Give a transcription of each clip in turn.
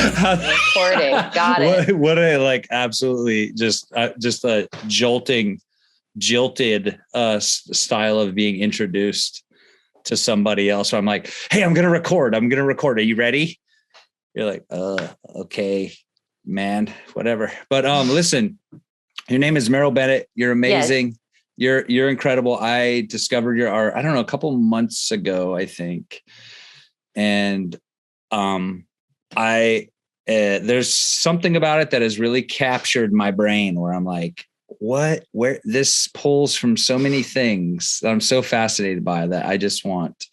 Recording. Got it. What a like absolutely just a jilted style of being introduced to somebody else. So I'm like, hey, I'm gonna record. Are you ready? You're like, okay, man, whatever. But listen, your name is Meryl Bennett. You're amazing. Yes. You're incredible. I discovered your art, I don't know, a couple months ago, I think. And there's something about it that has really captured my brain where I'm like, where this pulls from so many things that I'm so fascinated by that I just want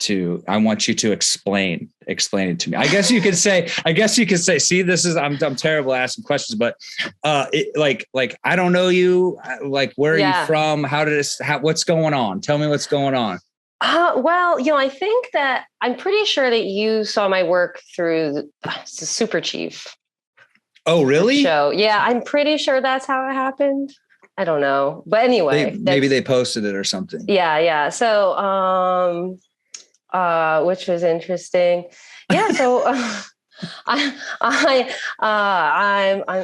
you to explain it to me. I guess you could say, see, this is, I'm terrible at asking questions, but like, I don't know you, like, where are you from? What's going on? Tell me what's going on. Well, I think that I'm pretty sure that you saw my work through the Super Chief. Oh, really? Show. Yeah, I'm pretty sure that's how it happened. I don't know. But anyway. Maybe they posted it or something. Yeah. So, which was interesting. Yeah. So my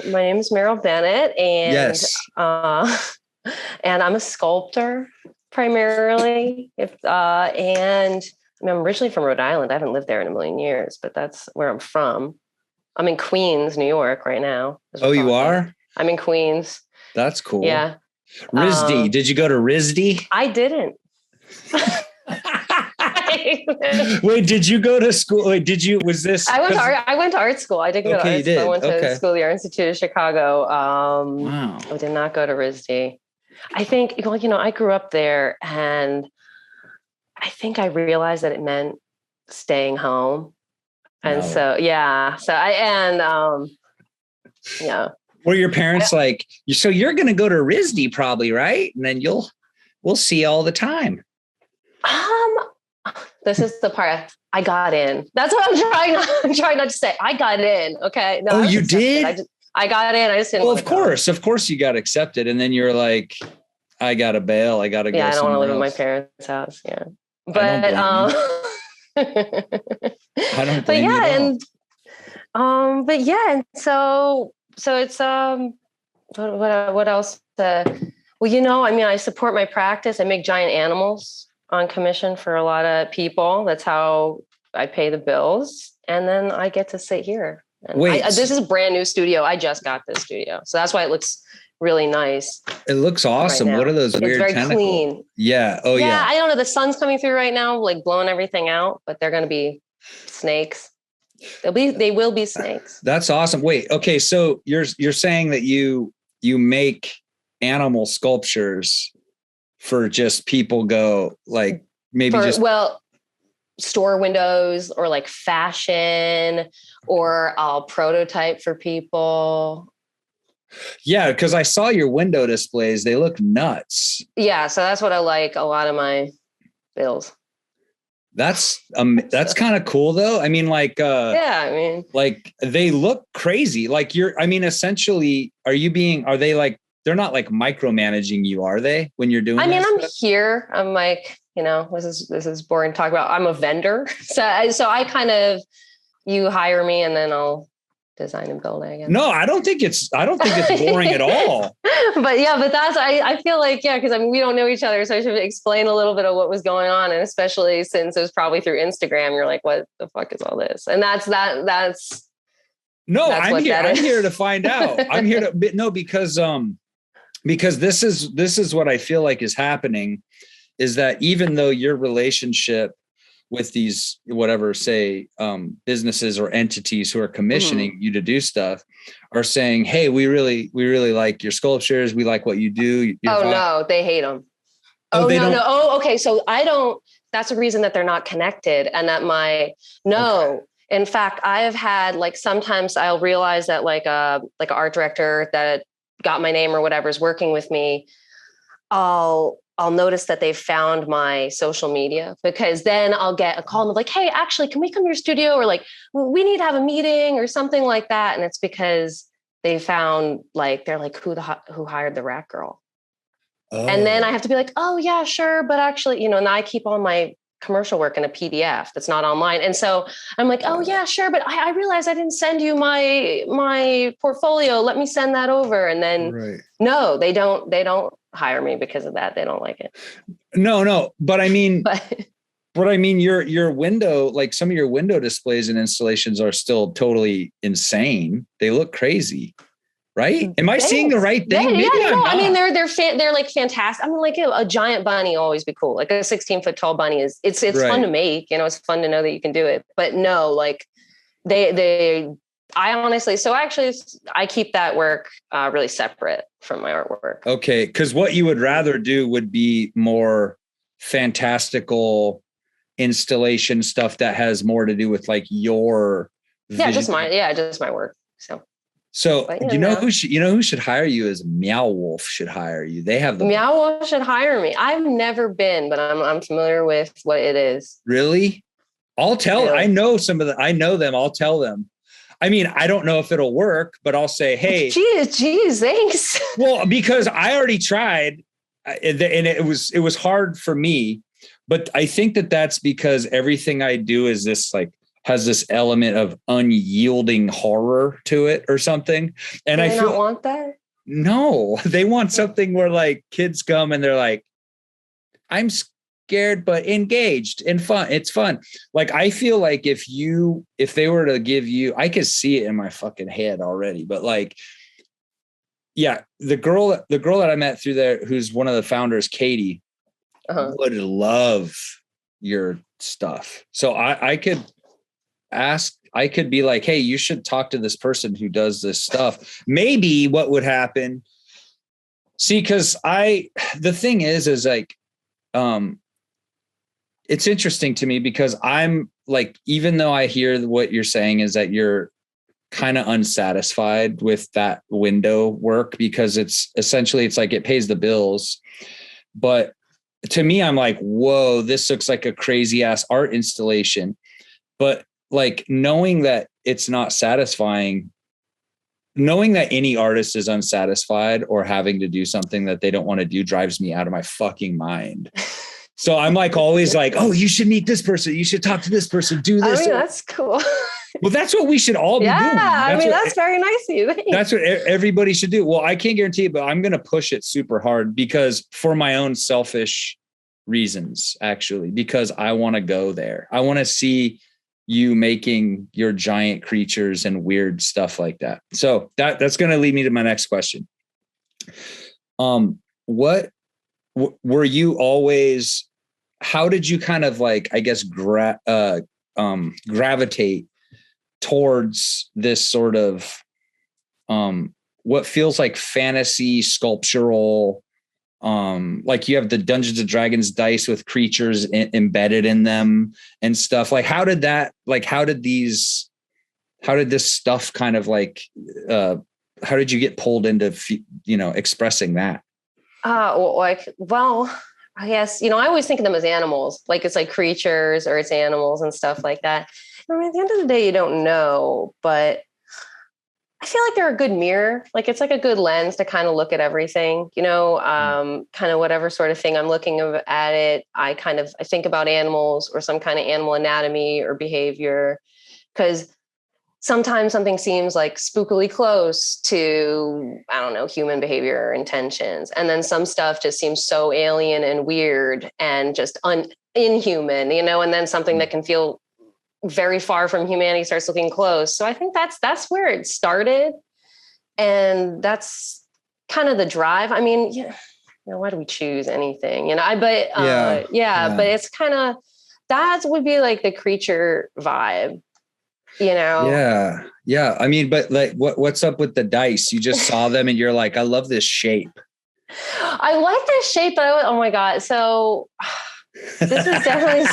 name is Meryl Bennett, and yes. And I'm a sculptor primarily. And I'm originally from Rhode Island. I haven't lived there in a million years, but that's where I'm from. I'm in Queens, New York right now. Oh, you are? I'm in Queens. That's cool. Yeah. RISD. Did you go to RISD? I didn't. Wait, did you go to school? Wait, was this? I went to art school. I didn't go to art school. I went to school at the Art Institute of Chicago. Wow. I did not go to RISD. I think, I grew up there, and I think I realized that it meant staying home. And so Were your parents like, so you're going to go to RISD probably, right? And then we'll see you all the time. This is the part I got in. That's what I'm trying not to say. I got in. Okay. No, you did? I got in. I just didn't. Well, of course you got accepted. And then you're like, I got to bail. I got to go. Yeah. I don't want to live in my parents' house. Yeah. But, I don't blame you at all. And so it's what else? I support my practice. I make giant animals on commission for a lot of people. That's how I pay the bills, and then I get to sit here. And this is a brand new studio. I just got this studio, so that's why it looks really nice. It looks awesome. What are those weird tentacles? It's very clean. Yeah. Oh, yeah. I don't know. The sun's coming through right now, like blowing everything out, but they're going to be snakes. They will be snakes. That's awesome. Wait. Okay. So you're saying that you make animal sculptures for just people go like store windows or like fashion, or I'll prototype for people. Yeah, because I saw your window displays. They look nuts. Yeah, so that's what I like a lot of my bills. That's kind of cool though. I mean, like like they look crazy. Like essentially, are they like, they're not like micromanaging you, are they, when you're doing I'm here. I'm like, this is boring to talk about. I'm a vendor. So I kind of, you hire me and then I'll design and build, I guess. No, I don't think it's boring at all. But that's, I feel like, because we don't know each other. So I should explain a little bit of what was going on. And especially since it was probably through Instagram, you're like, what the fuck is all this? And that's no, I'm here to find out. I'm here to, because this is what I feel like is happening, is that even though your relationship with these, businesses or entities who are commissioning you to do stuff are saying, hey, we really like your sculptures. We like what you do. No, they hate them. Oh, no. Oh, okay. So that's the reason that they're not connected. And that in fact, I have had, like, sometimes I'll realize that like an art director that got my name or whatever is working with me. I'll notice that they've found my social media, because then I'll get a call and like, hey, actually, can we come to your studio? Or like, we need to have a meeting or something like that. And it's because they found, like, they're like, who hired the rat girl? Oh. And then I have to be like, oh yeah, sure. But actually, and I keep all my commercial work in a PDF that's not online. And so I'm like, oh yeah, sure. But I realized I didn't send you my portfolio. Let me send that over. And then no, they don't hire me because of that. They don't like it. No. But I mean, your window, like some of your window displays and installations are still totally insane. They look crazy. Right? Am I seeing the right thing? Yeah, no. I mean, they're like fantastic. I mean, like a giant bunny will always be cool. Like a 16-foot tall bunny it's fun to make. You know, it's fun to know that you can do it. But no, like I honestly, so actually, I keep that work really separate from my artwork. Okay, because what you would rather do would be more fantastical installation stuff that has more to do with like your vision. just my work. So you know who should hire you is Meow Wolf should hire you. They have Meow Wolf should hire me. I've never been, but I'm familiar with what it is. Really? I'll tell. Really? I know them. I'll tell them. I mean, I don't know if it'll work, but I'll say, hey, geez, thanks. Well, because I already tried, and it was hard for me, but I think that's because everything I do is this like has this element of unyielding horror to it or something. And I don't want that. No, they want something where like kids come and they're like, I'm scared, but engaged and fun. It's fun. Like, I feel like if they were to give you, I could see it in my fucking head already, but like, yeah, the girl that I met through there, who's one of the founders, Katie, would love your stuff. So I could be like, hey, you should talk to this person who does this stuff. Maybe what would happen. See, cause the thing is like, it's interesting to me because I'm like, even though I hear what you're saying is that you're kind of unsatisfied with that window work because it's like it pays the bills. But to me, I'm like, whoa, this looks like a crazy ass art installation. But like knowing that it's not satisfying, knowing that any artist is unsatisfied or having to do something that they don't want to do drives me out of my fucking mind. So I'm like always like, oh, you should meet this person. You should talk to this person. Do this. I mean, that's cool. Well, that's what we should all be doing. That's very nice of you. That's what everybody should do. Well, I can't guarantee it, but I'm going to push it super hard because for my own selfish reasons, actually, because I want to go there. I want to see you making your giant creatures and weird stuff like that. So that's going to lead me to my next question. What were you always, how did you kind of like, I guess, gravitate towards this sort of, what feels like fantasy sculptural, like you have the Dungeons and Dragons dice with creatures embedded in them and stuff. Like, how did this stuff kind of like, how did you get pulled into, expressing that? I guess, I always think of them as animals, like it's like creatures or it's animals and stuff like that. I mean, at the end of the day, you don't know, but I feel like they're a good mirror. Like it's like a good lens to kind of look at everything, kind of whatever sort of thing I'm looking at it. I think about animals or some kind of animal anatomy or behavior, because sometimes something seems like spookily close to, I don't know, human behavior or intentions. And then some stuff just seems so alien and weird and just inhuman, and then something that can feel very far from humanity starts looking close. So I think that's where it started. And that's kind of the drive. I mean, why do we choose anything? But it's kind of, that would be like the creature vibe, Yeah. I mean, but like, what's up with the dice? You just saw them and you're like, I love this shape. I like this shape, but oh my God. So this is definitely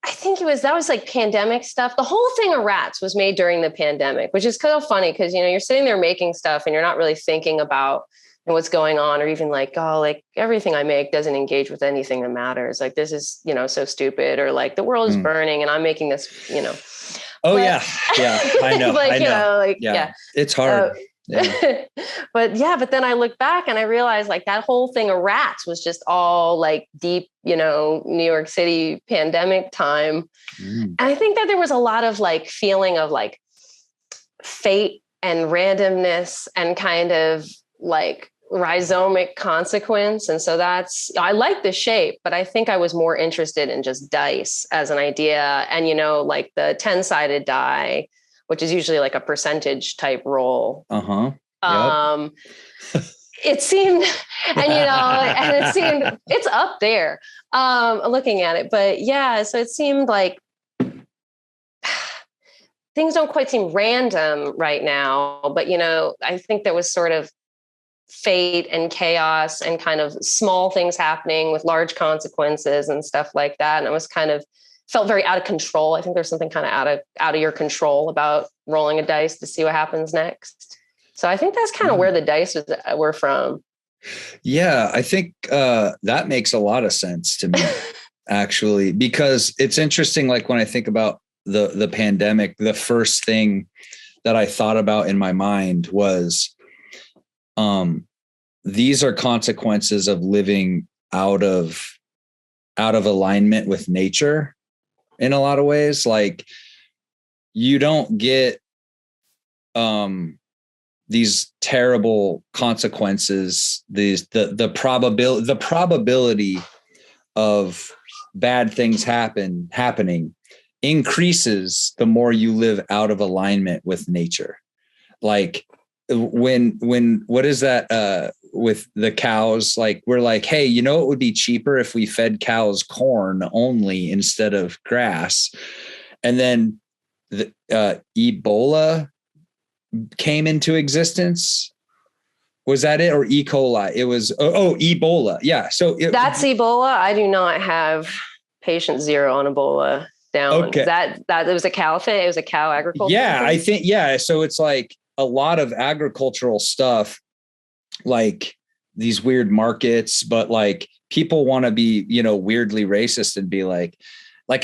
I think that was like pandemic stuff. The whole thing of Rats was made during the pandemic, which is kind of funny because, you're sitting there making stuff and you're not really thinking about what's going on, or even like, oh, like everything I make doesn't engage with anything that matters. Like this is, so stupid, or like the world is burning and I'm making this, Oh, but, yeah. I know. like, I know. Yeah. It's hard. Yeah. but then I look back and I realized like that whole thing of rats was just all like deep, New York City pandemic time. And I think that there was a lot of like feeling of like fate and randomness and kind of like rhizomic consequence. And so I like the shape, but I think I was more interested in just dice as an idea. And, like the 10-sided die, which is usually like a percentage type roll. Yep. It seemed, it's up there, looking at it, but yeah, so it seemed like things don't quite seem random right now, but, I think there was sort of fate and chaos and kind of small things happening with large consequences and stuff like that. And it was kind of felt very out of control. I think there's something kind of out of your control about rolling a dice to see what happens next. So I think that's kind of where the dice were from. Yeah, I think that makes a lot of sense to me, actually, because it's interesting. Like when I think about the pandemic, the first thing that I thought about in my mind was, these are consequences of living out of alignment with nature in a lot of ways. Like you don't get, these terrible consequences, the probability of bad things happening increases the more you live out of alignment with nature. Like when what is that with the cows? Like we're like, hey, it would be cheaper if we fed cows corn only instead of grass. And then the Ebola came into existence. Was that it? Or E. coli? It was, Ebola. Yeah. So that's Ebola. I do not have patient 0 on Ebola down. Okay. That it was a cow thing. It was a cow agriculture. Yeah, thing? I think, yeah. So it's like a lot of agricultural stuff, like these weird markets, but like people want to be, weirdly racist and be like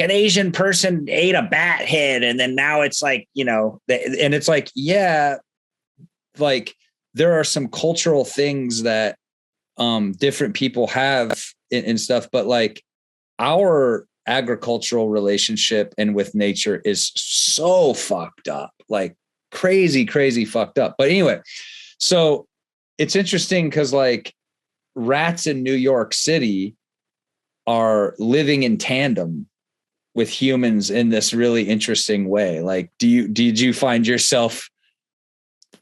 an Asian person ate a bat head. And then now it's like, and it's like, yeah, like there are some cultural things that different people have in stuff, but like our agricultural relationship and with nature is so fucked up, like crazy fucked up. But anyway, so it's interesting because like rats in New York City are living in tandem with humans in this really interesting way. Like, did you find yourself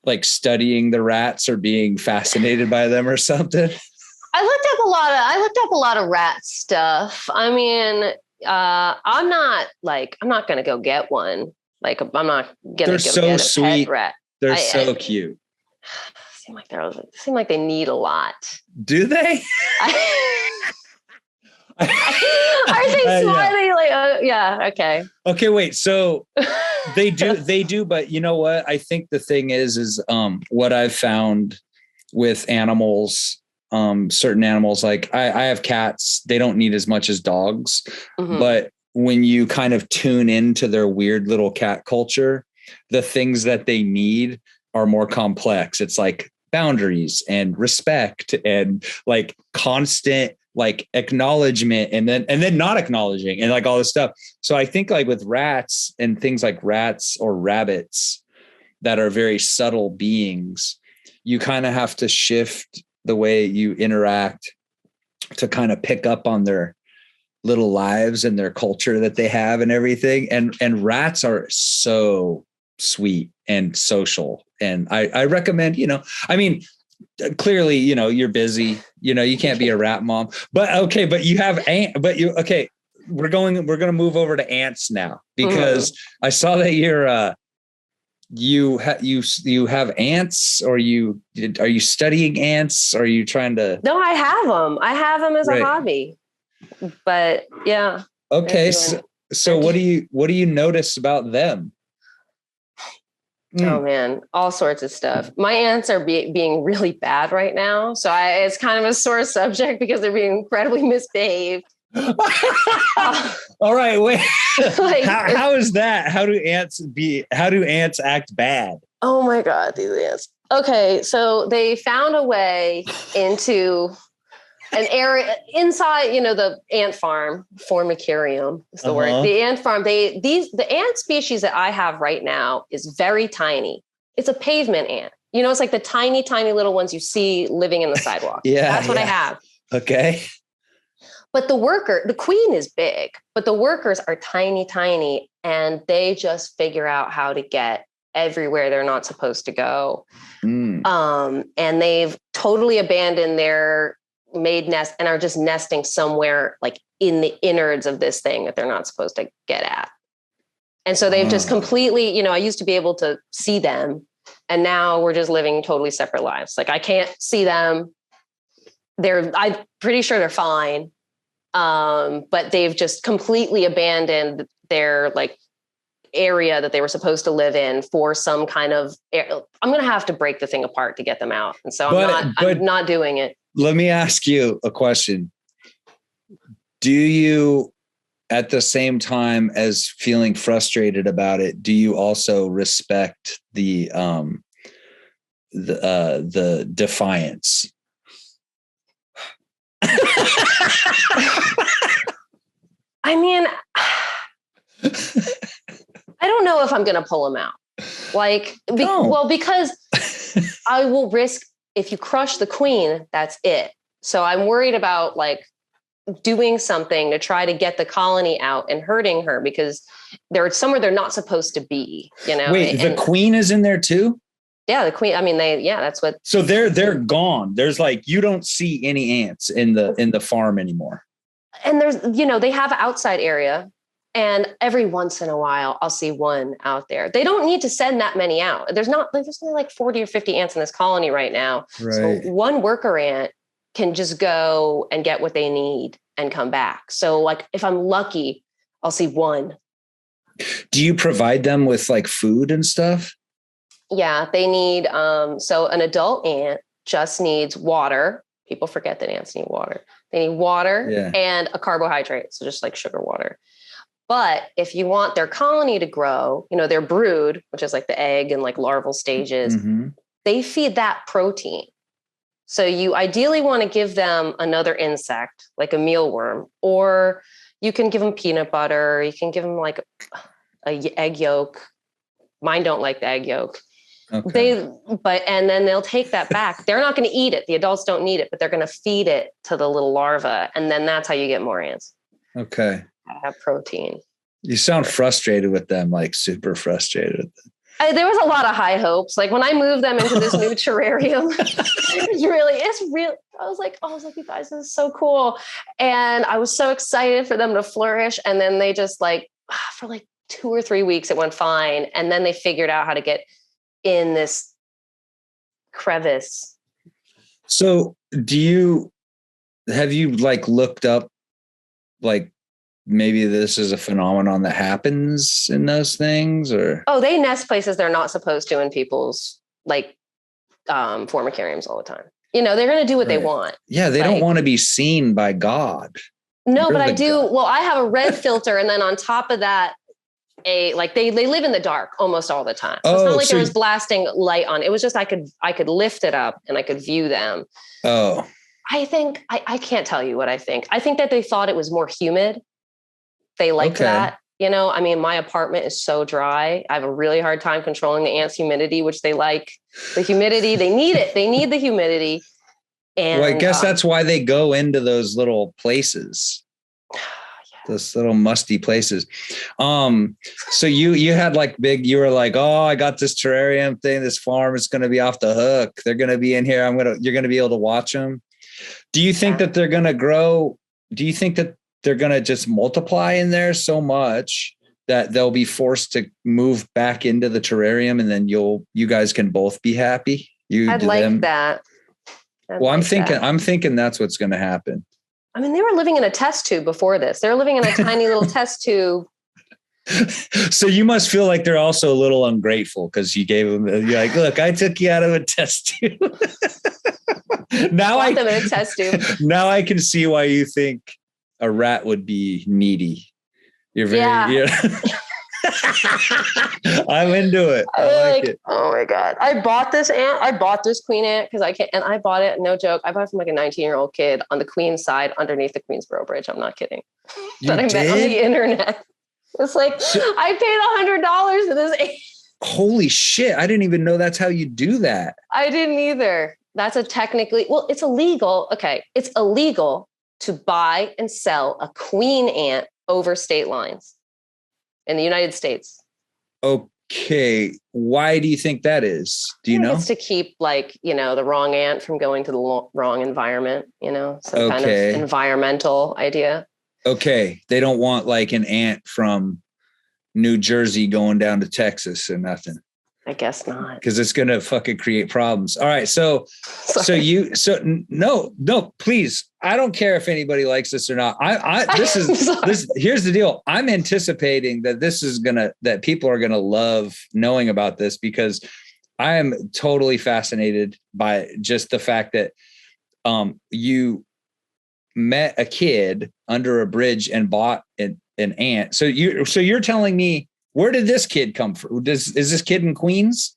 like studying the rats or being fascinated by them or something? I looked up a lot of rat stuff. I mean, I'm not going to go get one. Like, I'm not going to go so get a sweet. pet rat. They're so cute. Seem like they need a lot. Do they? Are they slightly yeah. Okay, wait. So they do, but you know what? I think the thing is what I've found with animals, certain animals, like I have cats, they don't need as much as dogs, but when you kind of tune into their weird little cat culture, the things that they need are more complex. It's like boundaries and respect and like constant like acknowledgement and then not acknowledging and like all this stuff. So I think like with rats and things like rats or rabbits that are very subtle beings, you kind of have to shift the way you interact to kind of pick up on their little lives and their culture that they have and everything. And rats are so sweet and social. And I recommend, clearly, you're busy, you can't be a rat mom, but okay. But you have, okay. We're going to move over to ants now because I saw that you have ants, or are you studying ants? Or are you trying to? No, I have them as a hobby, but yeah. Okay. So what do you notice about them? Oh man, all sorts of stuff. My ants are being really bad right now. So it's kind of a sore subject because they're being incredibly misbehaved. All right. Wait, like, how is that? How do ants act bad? Oh my God, these ants. Okay, so they found a way into an area inside, the ant farm, formicarium is the word. The ant farm, the ant species that I have right now is very tiny. It's a pavement ant. It's like the tiny, tiny little ones you see living in the sidewalk. That's what I have. Okay. But the queen is big, but the workers are tiny, tiny, and they just figure out how to get everywhere they're not supposed to go. And they've totally abandoned their made nest and are just nesting somewhere like in the innards of this thing that they're not supposed to get at. And so they've just completely, I used to be able to see them, and now we're just living totally separate lives. Like I can't see them. I'm pretty sure they're fine. But they've just completely abandoned their like area that they were supposed to live in for some kind of, I'm going to have to break the thing apart to get them out. And so I'm not doing it. Let me ask you a question. Do you, at the same time as feeling frustrated about it, do you also respect the defiance? I mean, I don't know if I'm going to pull them out. Like, because I will risk, if you crush the queen, that's it. So I'm worried about like doing something to try to get the colony out and hurting her because they're somewhere they're not supposed to be, Wait, the queen is in there too? Yeah, the queen. I mean, that's what. So they're gone. There's like, you don't see any ants in the farm anymore. And there's, they have an outside area, and every once in a while I'll see one out there. They don't need to send that many out. There's only like 40 or 50 ants in this colony right now. Right. So one worker ant can just go and get what they need and come back. So like, if I'm lucky, I'll see one. Do you provide them with like food and stuff? Yeah, they need, so an adult ant just needs water. People forget that ants need water. They need water and a carbohydrate. So just like sugar water. But if you want their colony to grow, their brood, which is like the egg and like larval stages, they feed that protein. So you ideally want to give them another insect, like a mealworm, or you can give them peanut butter. You can give them like an egg yolk. Mine don't like the egg yolk. Okay. And then they'll take that back. They're not going to eat it. The adults don't need it, but they're going to feed it to the little larva. And then that's how you get more ants. Okay. Have protein. You sound frustrated with them, like super frustrated with them. There was a lot of high hopes. Like when I moved them into this new terrarium, it's real. I was like, you guys, this is so cool. And I was so excited for them to flourish. And then they just like, for like 2 or 3 weeks, it went fine. And then they figured out how to get in this crevice. So have you like looked up, like maybe this is a phenomenon that happens in those things, or? Oh, they nest places they're not supposed to in people's like formicariums all the time. They're going to do what they want. Yeah. They don't want to be seen by God. No, but I do. God. Well, I have a red filter. And then on top of that, they live in the dark almost all the time. So it's not like there was blasting light on. It was just, I could lift it up and I could view them. Oh, I think, I can't tell you what I think. I think that they thought it was more humid. They liked that. I mean, my apartment is so dry. I have a really hard time controlling the ants' humidity, which they like. The humidity, they need it. They need the humidity. And well, I guess that's why they go into those little places. Those little musty places. So you had like you were like, oh, I got this terrarium thing, this farm is going to be off the hook. They're going to be in here. You're going to be able to watch them. Do you think that they're going to grow? Do you think that they're going to just multiply in there so much that they'll be forced to move back into the terrarium, and then you guys can both be happy? I'd like that. I'm thinking that's what's going to happen. I mean, they were living in a test tube before this. They're living in a tiny little test tube. So you must feel like they're also a little ungrateful because you gave them, you're like, look, I took you out of a test tube. Now I want them in a test tube. Now I can see why you think a rat would be needy. You're very, I'm into it. I like it. Oh my God. I bought this queen ant because I can't, and I bought it, no joke. I bought it from like a 19-year-old kid on the Queen's side underneath the Queensboro Bridge. I'm not kidding. That I met on the internet. It's like, I paid $100 for this ant. Holy shit. I didn't even know that's how you do that. I didn't either. That's it's illegal. Okay. It's illegal to buy and sell a queen ant over state lines in the United States. Okay. Why do you think that is? Do you know? It's to keep the wrong ant from going to the wrong environment, some kind of environmental idea. Okay. They don't want like an ant from New Jersey going down to Texas or nothing. I guess not. Because it's going to fucking create problems. All right. No, please. I don't care if anybody likes this or not. Here's the deal. I'm anticipating that that people are going to love knowing about this because I am totally fascinated by just the fact that you met a kid under a bridge and bought an ant. So you're telling me, where did this kid come from? Is this kid in Queens?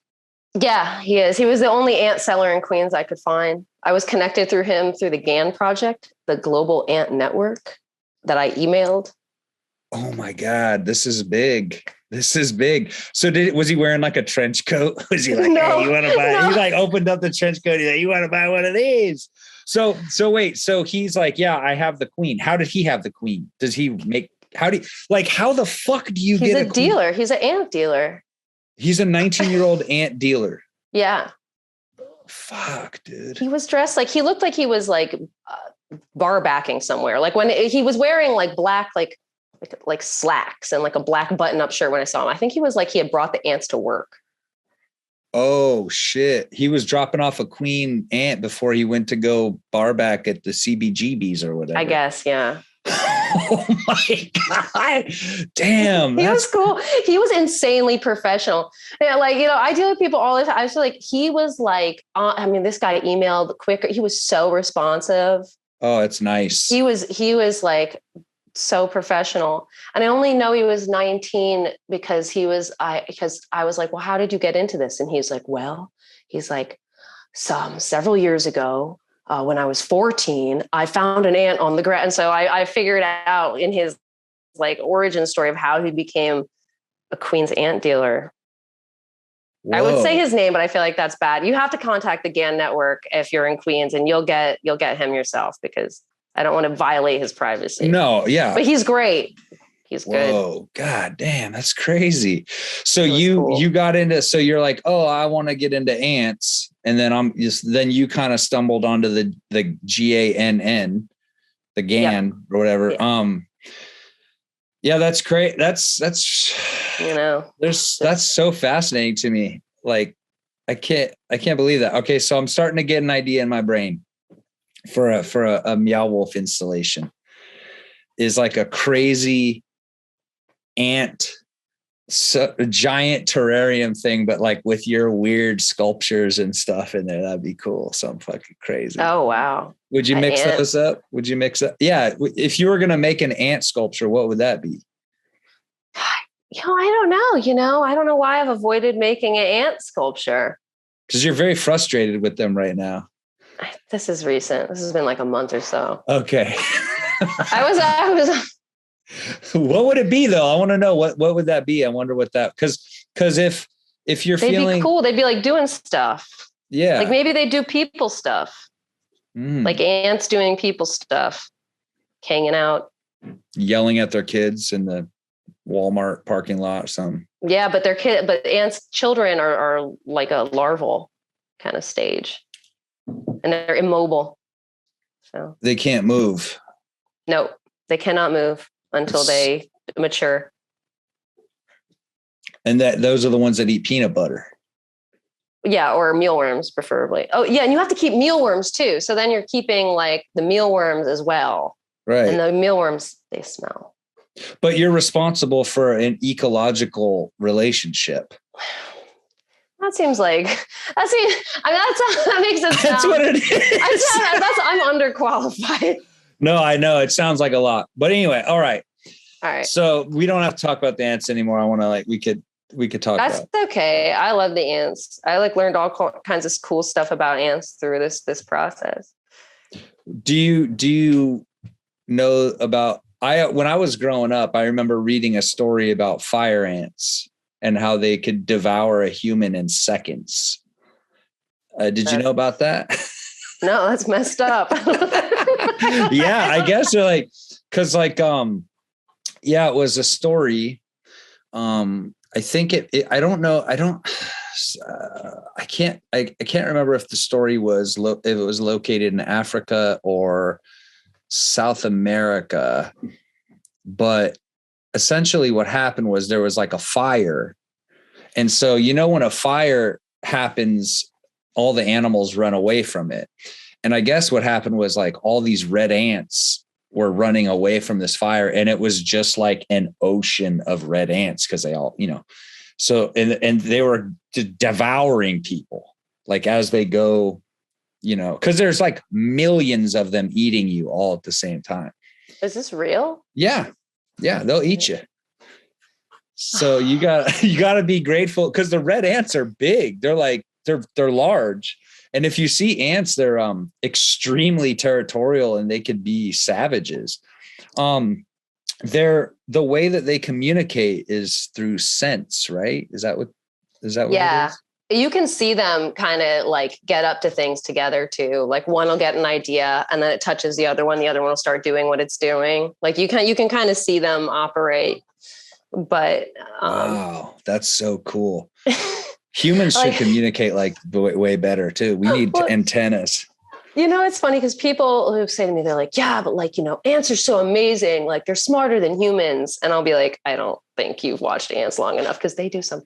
Yeah, he is. He was the only ant seller in Queens I could find. I was connected through him through the GAN project, the Global Ant Network, that I emailed. Oh my God, this is big. So was he wearing like a trench coat? Was he like, hey, you want to buy? No. He like opened up the trench coat. He's like, you want to buy one of these? So wait, so he's like, yeah, I have the queen. How did he have the queen? Does he make? How the fuck do you get a dealer? He's an ant dealer. He's a 19-year-old ant dealer. Yeah. Fuck, dude. He was dressed he looked like he was bar backing somewhere. Like when he was wearing like black, like slacks and like a black button-up shirt when I saw him. I think he was he had brought the ants to work. Oh shit. He was dropping off a queen ant before he went to go bar back at the CBGBs or whatever. I guess, yeah. Oh my God. Damn. He was cool. He was insanely professional. Yeah, I deal with people all the time. I feel like he was this guy emailed quicker. He was so responsive. Oh, it's nice. He was so professional. And I only know he was 19 because I was like, well, how did you get into this? And he's like, several years ago, when I was 14, I found an ant on the ground. And so I figured out in his origin story of how he became a Queen's ant dealer. Whoa. I would say his name, but I feel like that's bad. You have to contact the GAN network if you're in Queens, and you'll get him yourself because I don't want to violate his privacy. No, yeah. But he's great. He's good. Whoa, God damn, that's crazy. So you got into, so you're like, oh, I want to get into ants. And then then you kind of stumbled onto the GANN, the GAN or whatever. Yeah. Yeah, that's great. That's that's so fascinating to me. I can't believe that. Okay. So I'm starting to get an idea in my brain for a Meow Wolf installation is like a crazy ant, a giant terrarium thing, but with your weird sculptures and stuff in there. That'd be cool. Something fucking crazy. Oh, wow. Would you mix those up? Would you mix up? Yeah. If you were going to make an ant sculpture, what would that be? I don't know. I don't know why I've avoided making an ant sculpture. Because you're very frustrated with them right now. This is recent. This has been a month or so. Okay. I was. What would it be though? I want to know what would that be? I wonder what that, because if you're they'd feeling be cool, they'd be doing stuff. Yeah. Maybe they do people stuff. Ants doing people stuff, hanging out, yelling at their kids in the Walmart parking lot or something. Yeah, but ants' children are like a larval kind of stage, and they're immobile. So they can't move. No, they cannot move until they mature. And those are the ones that eat peanut butter. Yeah, or mealworms preferably. Oh, yeah, and you have to keep mealworms too. So then you're keeping the mealworms as well. Right. And the mealworms, they smell. But you're responsible for an ecological relationship. That seems that makes it sound. That's what it is. I'm underqualified. No, I know. It sounds like a lot. But anyway, all right. All right. So we don't have to talk about the ants anymore. I want to we could talk That's about. okay. I love the ants. I learned all kinds of cool stuff about ants through this process. Do you know about when I was growing up, I remember reading a story about fire ants and how they could devour a human in seconds. Did you know about that? No, that's messed up. Yeah, I guess they're because it was a story. I think I don't know. I can't remember if the story was if it was located in Africa or South America, but essentially what happened was there was a fire. And so, when a fire happens, all the animals run away from it. And I guess what happened was all these red ants were running away from this fire. And it was just like an ocean of red ants because they all, so, and they were devouring people as they go, because there's millions of them eating you all at the same time. Is this real? Yeah. Yeah. They'll eat you. So you got to be grateful because the red ants are big. They're they're large. And if you see ants, they're extremely territorial and they could be savages. The way that they communicate is through sense, right? Is that what Yeah. it is? You can see them kind of get up to things together too. One will get an idea and then it touches the other one. The other one will start doing what it's doing. You can kind of see them operate, but wow, that's so cool. Humans should communicate way better too. We need antennas. It's funny because people who say to me, they're like, yeah, but ants are so amazing. They're smarter than humans. And I'll be like, I don't think you've watched ants long enough because they do some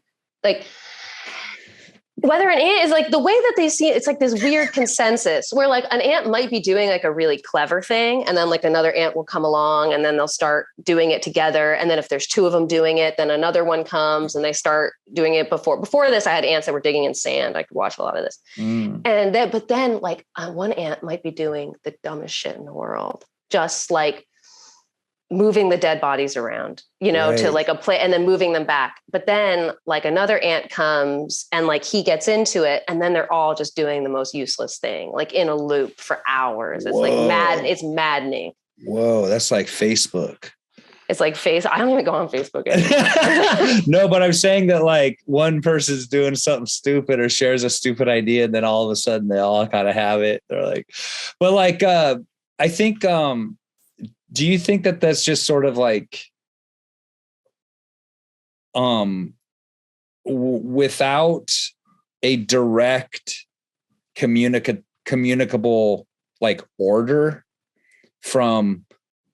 whether an ant is the way that they see it, it's this weird consensus where an ant might be doing a really clever thing. And then another ant will come along and then they'll start doing it together. And then if there's two of them doing it, then another one comes and they start doing it before this. I had ants that were digging in sand. I could watch a lot of this. And then one ant might be doing the dumbest shit in the world. Just moving the dead bodies around, right, to a plate and then moving them back. But then another ant comes and he gets into it. And then they're all just doing the most useless thing, in a loop for hours. It's it's maddening. Whoa. That's like Facebook. It's I don't even go on Facebook anymore. No, but I'm saying that one person's doing something stupid or shares a stupid idea. And then all of a sudden they all kind of have it. They're but I think, do you think that that's just sort of without a direct communicable order from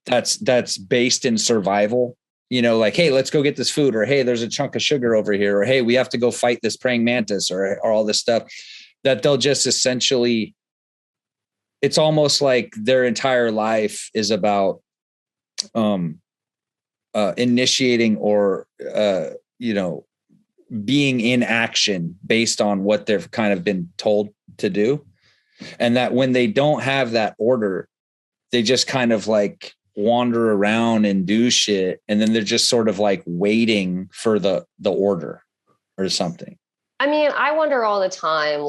that's based in survival, hey, let's go get this food, or hey, there's a chunk of sugar over here, or hey, we have to go fight this praying mantis, or all this stuff, that they'll just essentially, it's almost like their entire life is about initiating or being in action based on what they've kind of been told to do. And that when they don't have that order, they just kind of wander around and do shit. And then they're just sort of waiting for the order or something. I mean, I wonder all the time,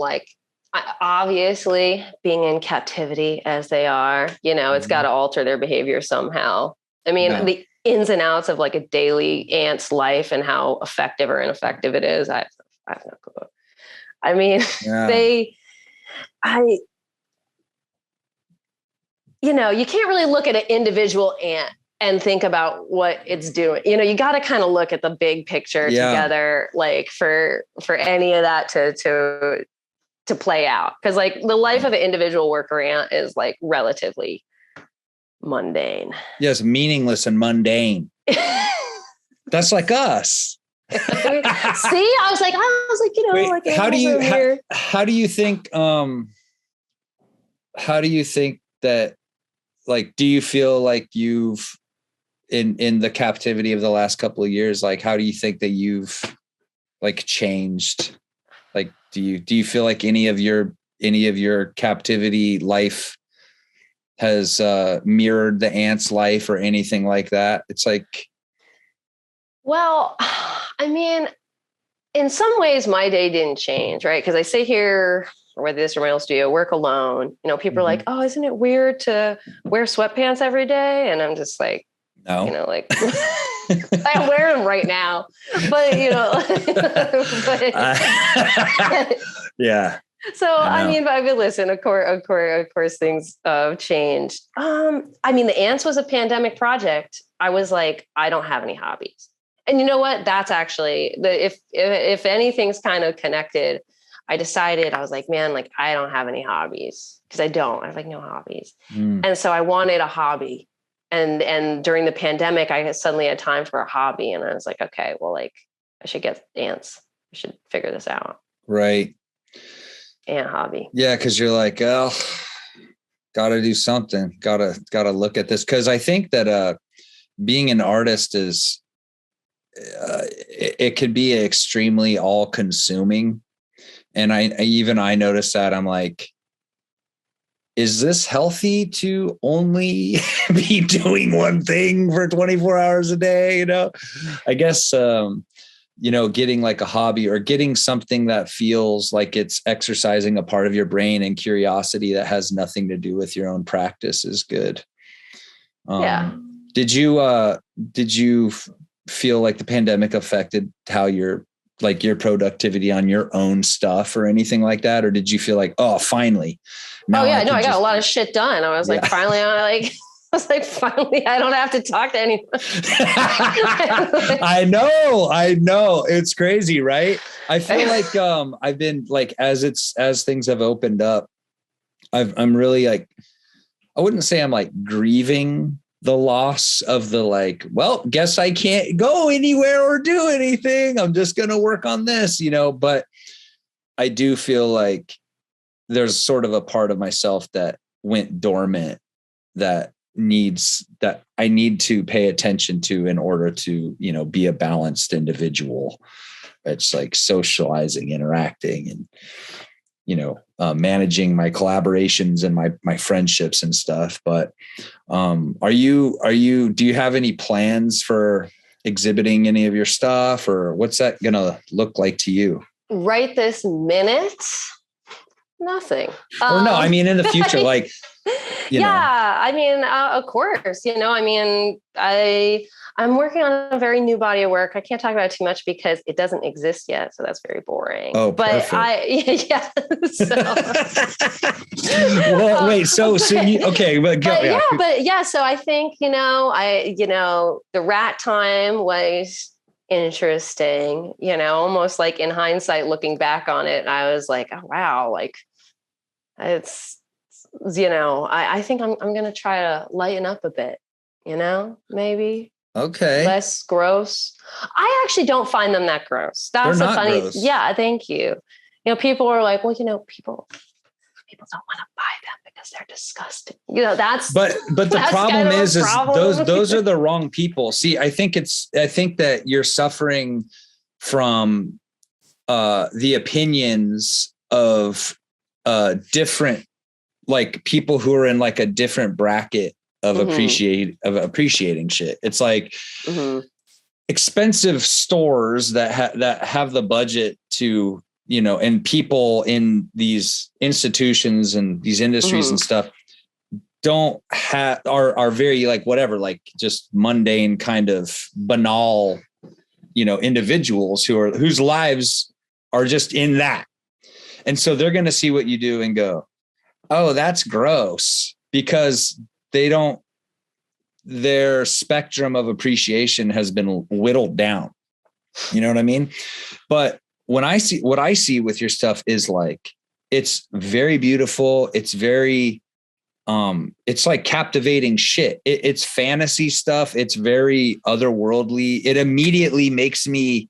obviously being in captivity as they are, it's got to alter their behavior somehow. I mean, the ins and outs of a daily ant's life and how effective or ineffective it is. I have no clue. I mean, you can't really look at an individual ant and think about what it's doing. You got to kind of look at the big picture together, for any of that to play out. Cause the life of an individual worker ant is relatively mundane. Yes. Meaningless and mundane. That's like us. See, I was wait, how do you think that, do you feel you've in the captivity of the last couple of years, how do you think that you've changed? Do you feel any of your captivity life has mirrored the ant's life or anything like that? It's Well, I mean, in some ways, my day didn't change, right? Because I sit here, or whether this or my old studio, work alone. People are like, "Oh, isn't it weird to wear sweatpants every day?" And I'm just like, No. like I wear them right now, but yeah. So but listen, of course, things have changed. I mean, the ants was a pandemic project. I was like, I don't have any hobbies. And you know what? That's actually if anything's kind of connected, I decided, I was like, man, like I don't have any hobbies because I have like no hobbies. And so I wanted a hobby. And during the pandemic, I suddenly had time for a hobby. And I was like, okay, well, like I should get ants. I should figure this out. Right. Ant hobby. Yeah. Cause you're like, oh, gotta do something. Gotta look at this. Cause I think that, being an artist is, it could be extremely all consuming. And I noticed that. I'm like, is this healthy to only be doing one thing for 24 hours a day? I guess, getting like a hobby or getting something that feels like it's exercising a part of your brain and curiosity that has nothing to do with your own practice is good. Yeah. Did you feel like the pandemic affected how your productivity on your own stuff or anything like that? Or did you feel like, oh, finally? I got a lot of shit done. I was like, finally, finally, I don't have to talk to anyone. I know. It's crazy, right? I feel like, I've been like, as things have opened up, I'm really like, I wouldn't say I'm like grieving the loss of the like, well, guess I can't go anywhere or do anything. I'm just going to work on this, but I do feel like there's sort of a part of myself that went dormant that I need to pay attention to in order to, be a balanced individual. It's like socializing, interacting, and, managing my collaborations and my friendships and stuff. But, do you have any plans for exhibiting any of your stuff, or what's that going to look like to you? Right this minute? Nothing. Or no, I mean, in the future, like, I mean, of course, I'm working on a very new body of work. I can't talk about it too much because it doesn't exist yet. So that's very boring. Oh, but perfect. Well, wait, so okay. But so I think, the rat time was interesting, almost like in hindsight, looking back on it, I was like, oh, wow. Like it's, I think I'm going to try to lighten up a bit, maybe. Okay. Less gross. I actually don't find them that gross. That's a funny. Gross. Yeah. Thank you. People are like, well, people don't want to buy them because they're disgusting. But the problem is those are the wrong people. See, I think that you're suffering from the opinions of different, like people who are in like a different bracket of appreciating shit. It's like expensive stores that have the budget to, and people in these institutions and these industries and stuff are very like whatever, like just mundane kind of banal, individuals whose lives are just in that. And so they're going to see what you do and go, oh, that's gross, because their spectrum of appreciation has been whittled down. You know what I mean? But what I see with your stuff is like, it's very beautiful. It's very, it's like captivating shit. It's fantasy stuff. It's very otherworldly. It immediately makes me,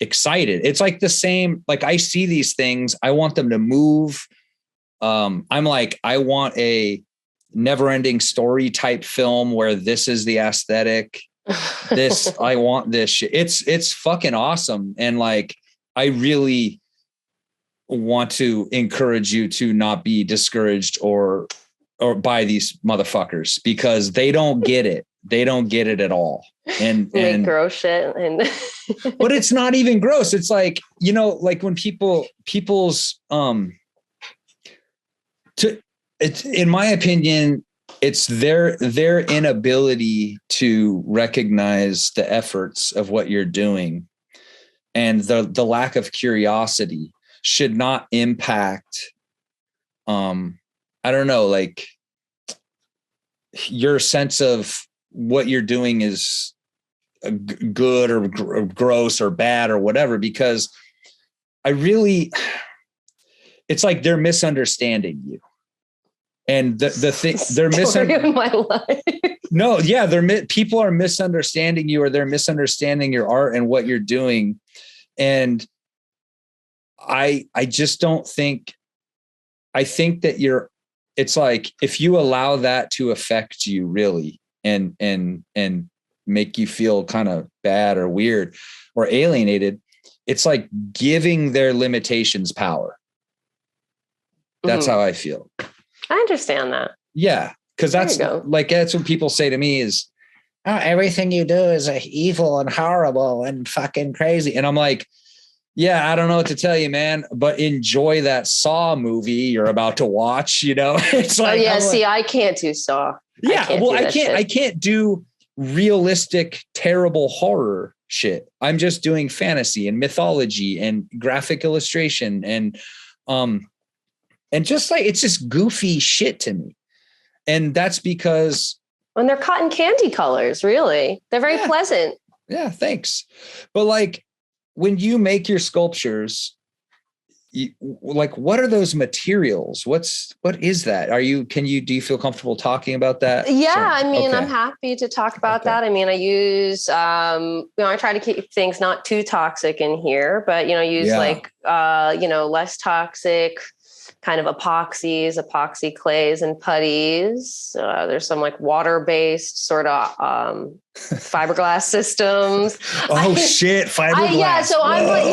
excited. It's like the same, like I see these things, I want them to move. I'm like, I want a never-ending story type film where this is the aesthetic. I want this shit. It's fucking awesome. And like, I really want to encourage you to not be discouraged or by these motherfuckers, because they don't get it. They don't get it at all. and make gross shit. And but it's not even gross. It's like, you know, like when people's, it's, in my opinion, it's their inability to recognize the efforts of what you're doing, and the lack of curiosity should not impact, I don't know, like your sense of what you're doing is good or gross or bad or whatever, because it's like they're misunderstanding you. And the thing they're misunderstanding my life. No, yeah, people are misunderstanding you, or they're misunderstanding your art and what you're doing. And I just don't think, I think that it's like, if you allow that to affect you really and make you feel kind of bad or weird or alienated, it's like giving their limitations power. That's how I feel. I understand that. Yeah. Cause that's what people say to me is, oh, everything you do is evil and horrible and fucking crazy. And I'm like, yeah, I don't know what to tell you, man, but enjoy that Saw movie you're about to watch, you know? It's like, I can't do Saw. Yeah. I can't do realistic, terrible horror shit. I'm just doing fantasy and mythology and graphic illustration and just like, it's just goofy shit to me. And that's because when they're cotton candy colors, really, they're very pleasant. Yeah. Thanks. But like when you make your sculptures, like, what are those materials? What is that? Do you feel comfortable talking about that? Yeah. I mean, I'm happy to talk about that. I mean, I use, I try to keep things not too toxic in here, but, use less toxic kind of epoxy clays and putties. There's some like water-based sort of fiberglass systems. Fiberglass. So I'm like,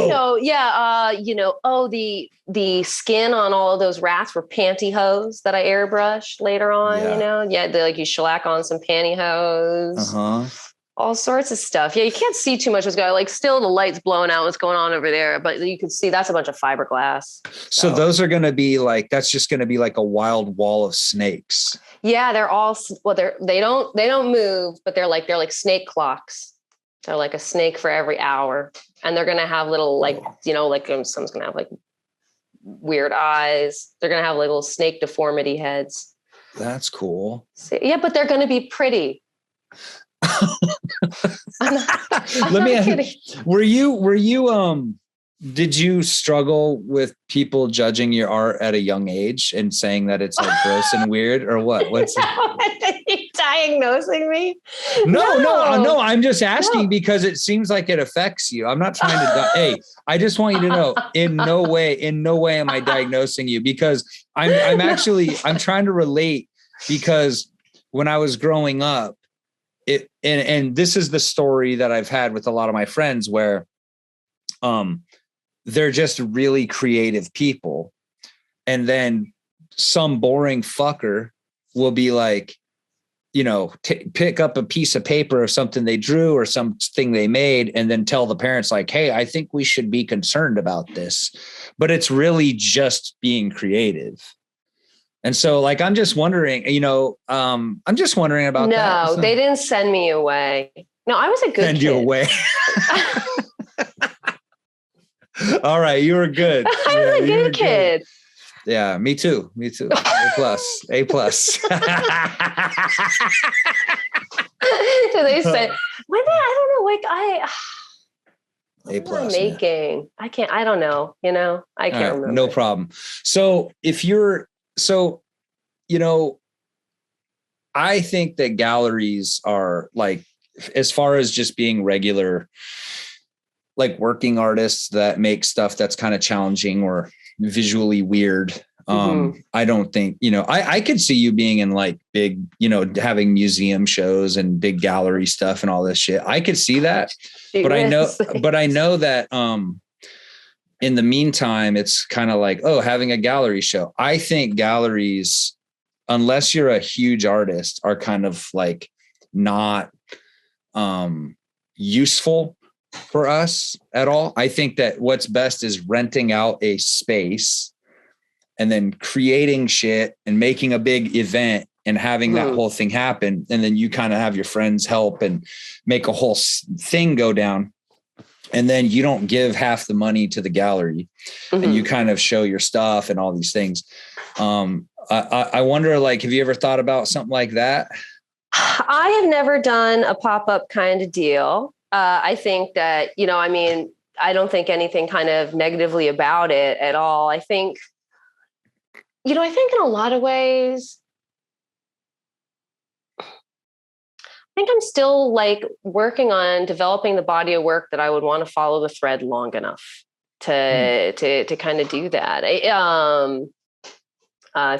the skin on all of those rats were pantyhose that I airbrushed later on, you shellac on some pantyhose. All sorts of stuff. Yeah, you can't see too much what's going on. Like, still the light's blowing out what's going on over there, but you can see that's a bunch of fiberglass. So those are going to be like, that's just going to be like a wild wall of snakes. Yeah, they're all, they don't move, but they're like snake clocks. They're like a snake for every hour. And they're going to have little someone's going to have like weird eyes. They're going to have like little snake deformity heads. That's cool. Yeah, but they're going to be pretty. Let me ask you, were you did you struggle with people judging your art at a young age and saying that it's like gross and weird, or what? What's diagnosing me? No, I'm just asking because it seems like it affects you. I'm not trying to hey, I just want you to know, in no way am I diagnosing you, because I'm trying to relate, because when I was growing up, and this is the story that I've had with a lot of my friends, where they're just really creative people, and then some boring fucker will be like, pick up a piece of paper or something they drew or something they made, and then tell the parents like, hey, I think we should be concerned about this, but it's really just being creative. And so, like, I'm just wondering, I'm just wondering about that. No, they didn't send me away. No, I was a good kid. Send you away. All right. You were good. I was a good kid. Yeah, me too. A+. So they say, I don't know, like A+. What am I making? I can't, I don't know, I can't remember. No problem. So I think that galleries are like, as far as just being regular, like working artists that make stuff that's kind of challenging or visually weird. I don't think, I could see you being in like big, having museum shows and big gallery stuff and all this shit. I could see that, but I know that, in the meantime, it's kind of like, having a gallery show. I think galleries, unless you're a huge artist, are kind of like not useful for us at all. I think that what's best is renting out a space and then creating shit and making a big event and having that whole thing happen. And then you kind of have your friends help and make a whole thing go down. And then you don't give half the money to the gallery and you kind of show your stuff and all these things. I wonder, like, have you ever thought about something like that? I have never done a pop-up kind of deal. I think that, you know, I mean, I don't think anything kind of negatively about it at all. I think, you know, I think in a lot of ways, I think I'm still like working on developing the body of work that I would want to follow the thread long enough to kind of do that. If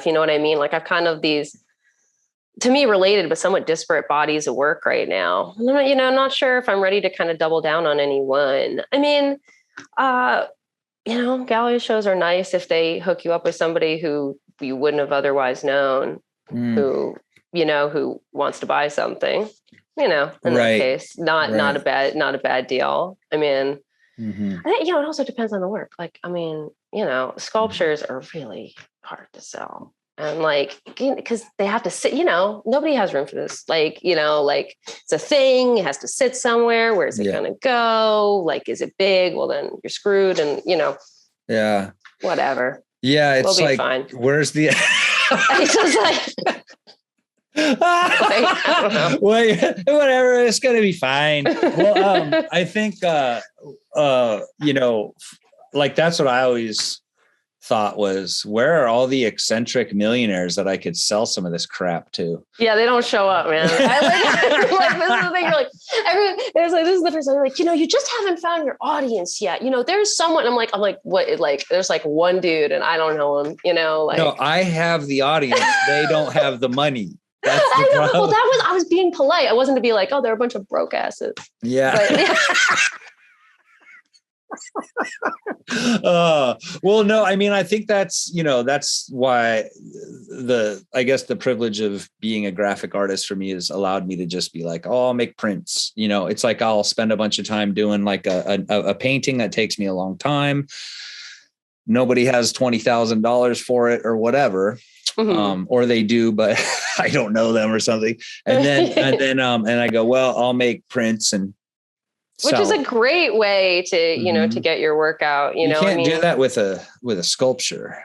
you know what I mean, like I've kind of these, to me, related but somewhat disparate bodies of work right now. I'm not, you know, I'm not sure if I'm ready to kind of double down on any one. I mean, you know, gallery shows are nice if they hook you up with somebody who you wouldn't have otherwise known, who, you know, who wants to buy something, you know, in that case, not a bad deal. I mean, I think, you know, it also depends on the work. Like, I mean, you know, sculptures are really hard to sell. And like, because they have to sit, you know, nobody has room for this. Like, you know, like it's a thing, it has to sit somewhere. Where's it going to go? Like, is it big? Well, then you're screwed. And, you know, whatever. Yeah. It's we'll be like, fine. Where's the, it's just like, I don't know. Well, whatever, it's going to be fine. Well, I think, you know, like that's what I always thought was, where are all the eccentric millionaires that I could sell some of this crap to? Yeah, they don't show up, man. Like this is the thing. You're like, this is the first time. Like, you know, you just haven't found your audience yet. You know, there's someone. I'm like, what? Like, there's like one dude, and I don't know him. You know, like, no, I have the audience. They don't have the money. That's the I know. problem. Well, I was being polite. I wasn't to be like, oh, they're a bunch of broke asses. Yeah. Well, no, I mean, I think that's, you know, that's why I guess the privilege of being a graphic artist for me has allowed me to just be like, oh, I'll make prints. You know, it's like, I'll spend a bunch of time doing like a painting that takes me a long time. Nobody has $20,000 for it or whatever. Or they do, but I don't know them or something. And then I go, well, I'll make prints and which is a great way to, you know, to get your work out. You know, can't do that with a sculpture.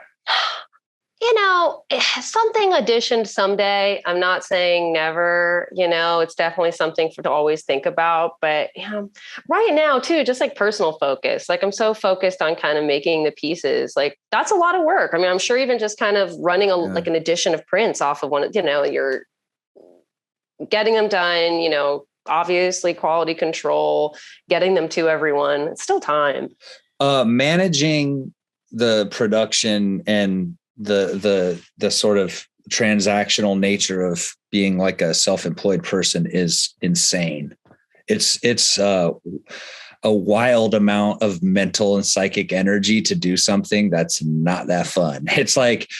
You know, something auditioned someday. I'm not saying never, you know, it's definitely something to always think about. But you know, right now too, just like personal focus, like I'm so focused on kind of making the pieces, like that's a lot of work. I mean, I'm sure even just kind of running like an edition of prints off of one, you know, you're getting them done, you know, obviously quality control, getting them to everyone. It's still time. Managing the production and the sort of transactional nature of being like a self-employed person is insane. It's a wild amount of mental and psychic energy to do something that's not that fun. It's like,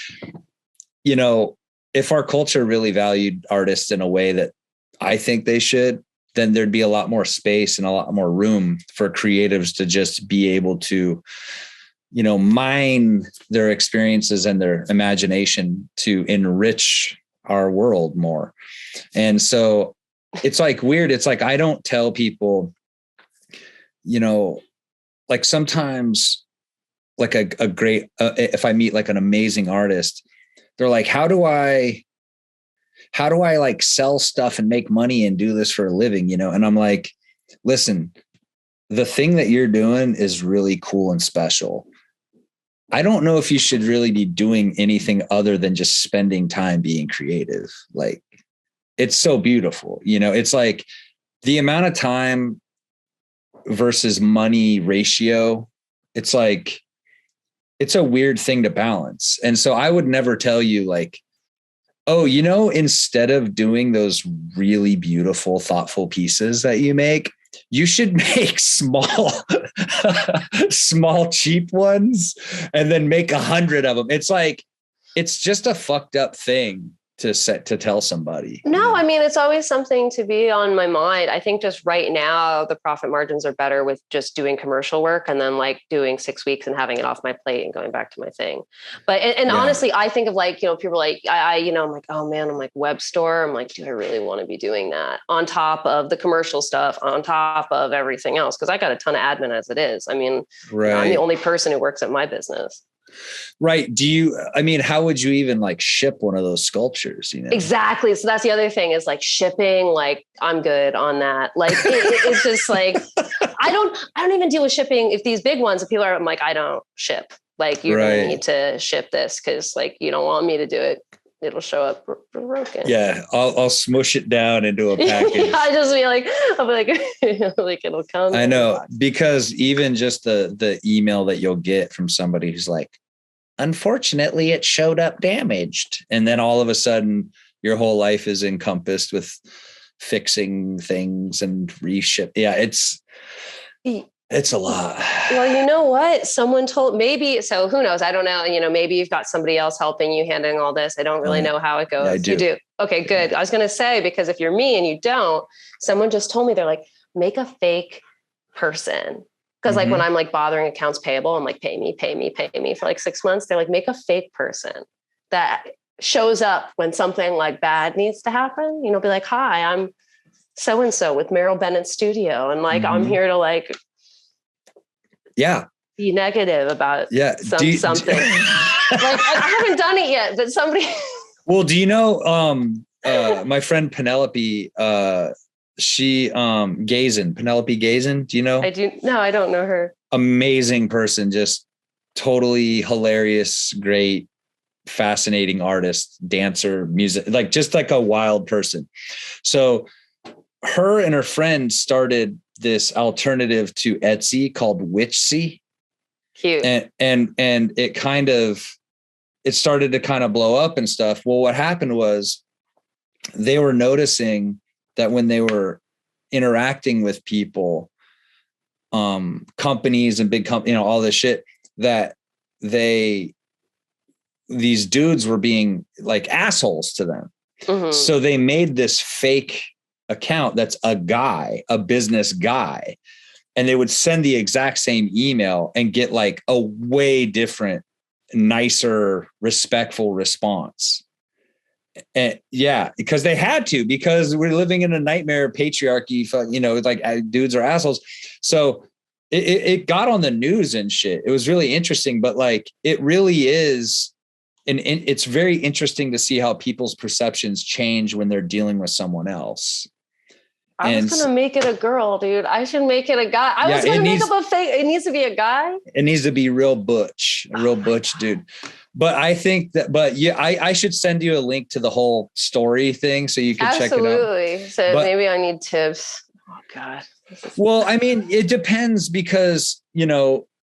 you know, if our culture really valued artists in a way that I think they should, then there'd be a lot more space and a lot more room for creatives to just be able to, you know, mine their experiences and their imagination to enrich our world more. And so it's like weird. It's like, I don't tell people, you know, like sometimes like a great, if I meet like an amazing artist, they're like, how do I like sell stuff and make money and do this for a living, you know? And I'm like, listen, the thing that you're doing is really cool and special. I don't know if you should really be doing anything other than just spending time being creative. Like, it's so beautiful, you know, it's like the amount of time versus money ratio. It's like, it's a weird thing to balance. And so I would never tell you like, oh, you know, instead of doing those really beautiful, thoughtful pieces that you make, you should make small, cheap ones and then make 100 of them. It's like, it's just a fucked up thing to tell somebody. No, I mean, it's always something to be on my mind. I think just right now, the profit margins are better with just doing commercial work and then like doing 6 weeks and having it off my plate and going back to my thing. But, and honestly, I think of like, people like, I'm like, oh man, I'm like web store. I'm like, do I really want to be doing that on top of the commercial stuff, on top of everything else? Cause I got a ton of admin as it is. I mean, I'm the only person who works at my business. Right. How would you even like ship one of those sculptures? Exactly. So that's the other thing is like shipping. Like I'm good on that. Like it's just like, I don't even deal with shipping. If these big ones, if people are, I'm like, I don't ship. Like you're going to need to ship this. Cause like, you don't want me to do it. It'll show up broken. Yeah. I'll smush it down into a package. I'll be like, like it'll come. I know, because even just the email that you'll get from somebody who's like, unfortunately, it showed up damaged. And then all of a sudden your whole life is encompassed with fixing things and reship. Yeah, it's a lot. Well, you know what? Someone told so who knows? I don't know. Maybe you've got somebody else helping you handling all this. I don't really know how it goes. I do. You do. Okay, good. I was going to say, because if you're me and you don't, someone just told me, they're like, make a fake person. Because like when I'm like bothering accounts payable, I'm like, pay me for like 6 months. They're like, make a fake person that shows up when something like bad needs to happen. Be like, hi, I'm so-and-so with Meryl Bennett Studio. And like, I'm here to like, be negative about something. Like I haven't done it yet, but somebody. Well, do you know, my friend Penelope, Penelope Gazin, do you know? I do. No, I don't know her. Amazing person, just totally hilarious, great, fascinating artist, dancer, music, like just like a wild person. So her and her friend started this alternative to Etsy called Witchsy. Cute. And it started to kind of blow up and stuff. Well, what happened was they were noticing that when they were interacting with people, companies and big companies, all this shit, that these dudes were being like assholes to them. Mm-hmm. So they made this fake account that's a business guy, and they would send the exact same email and get like a way different, nicer, respectful response. And because they had to, because we're living in a nightmare patriarchy, like dudes are assholes. So it got on the news and shit. It was really interesting, but like, it really is. And it's very interesting to see how people's perceptions change when they're dealing with someone else. I was going to make it a girl, dude. I should make it a guy. I was going to make up a fake. It needs to be a guy. It needs to be a real butch dude. But I think I should send you a link to the whole story thing so you can check it out. Absolutely. So maybe I need tips. Oh God. Well, I mean, it depends because,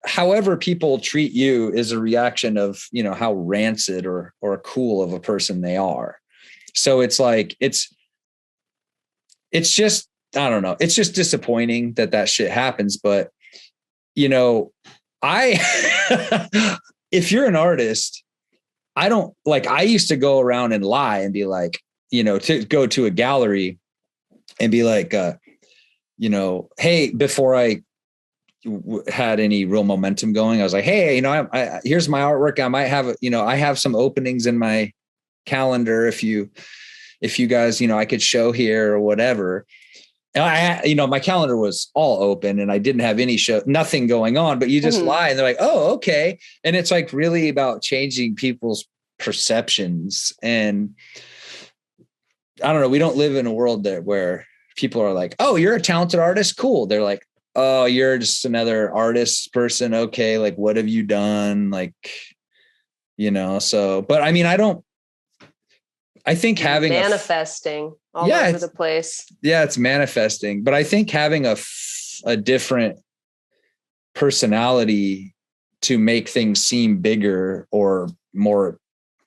however people treat you is a reaction of, how rancid or cool of a person they are. So it's like, it's just, I don't know. It's just disappointing that shit happens. But, if you're an artist, I used to go around and lie and be like, to go to a gallery and be like, hey, before I had any real momentum going, I was like, hey, here's my artwork. I might have, I have some openings in my calendar. If you guys, I could show here or whatever. And my calendar was all open and I didn't have nothing going on, but you just lie and they're like, oh, okay. And it's like really about changing people's perceptions. And I don't know, we don't live in a world where people are like, oh, you're a talented artist. Cool. They're like, oh, you're just another artist person. Okay. Like, what have you done? Like, so, but I mean, I think having manifesting all over the place. Yeah, it's manifesting. But I think having a different personality to make things seem bigger or more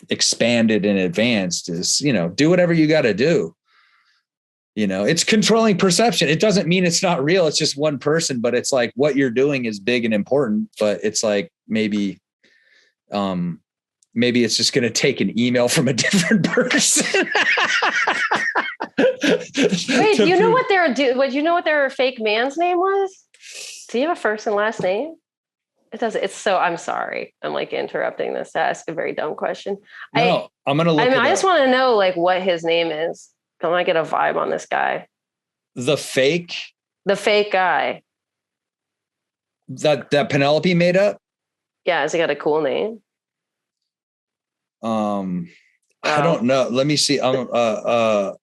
expanded and advanced is, do whatever you got to do. It's controlling perception. It doesn't mean it's not real. It's just one person, but it's like what you're doing is big and important, but it's like maybe, maybe it's just going to take an email from a different person. Wait, you know what their fake man's name was? Do you have a first and last name? It doesn't. It's so. I'm sorry. I'm like interrupting this to ask a very dumb question. No, I'm gonna look. I just want to know like what his name is. Don't I get a vibe on this guy? The fake guy that Penelope made up. Yeah, has he got a cool name? I don't know. Let me see. Let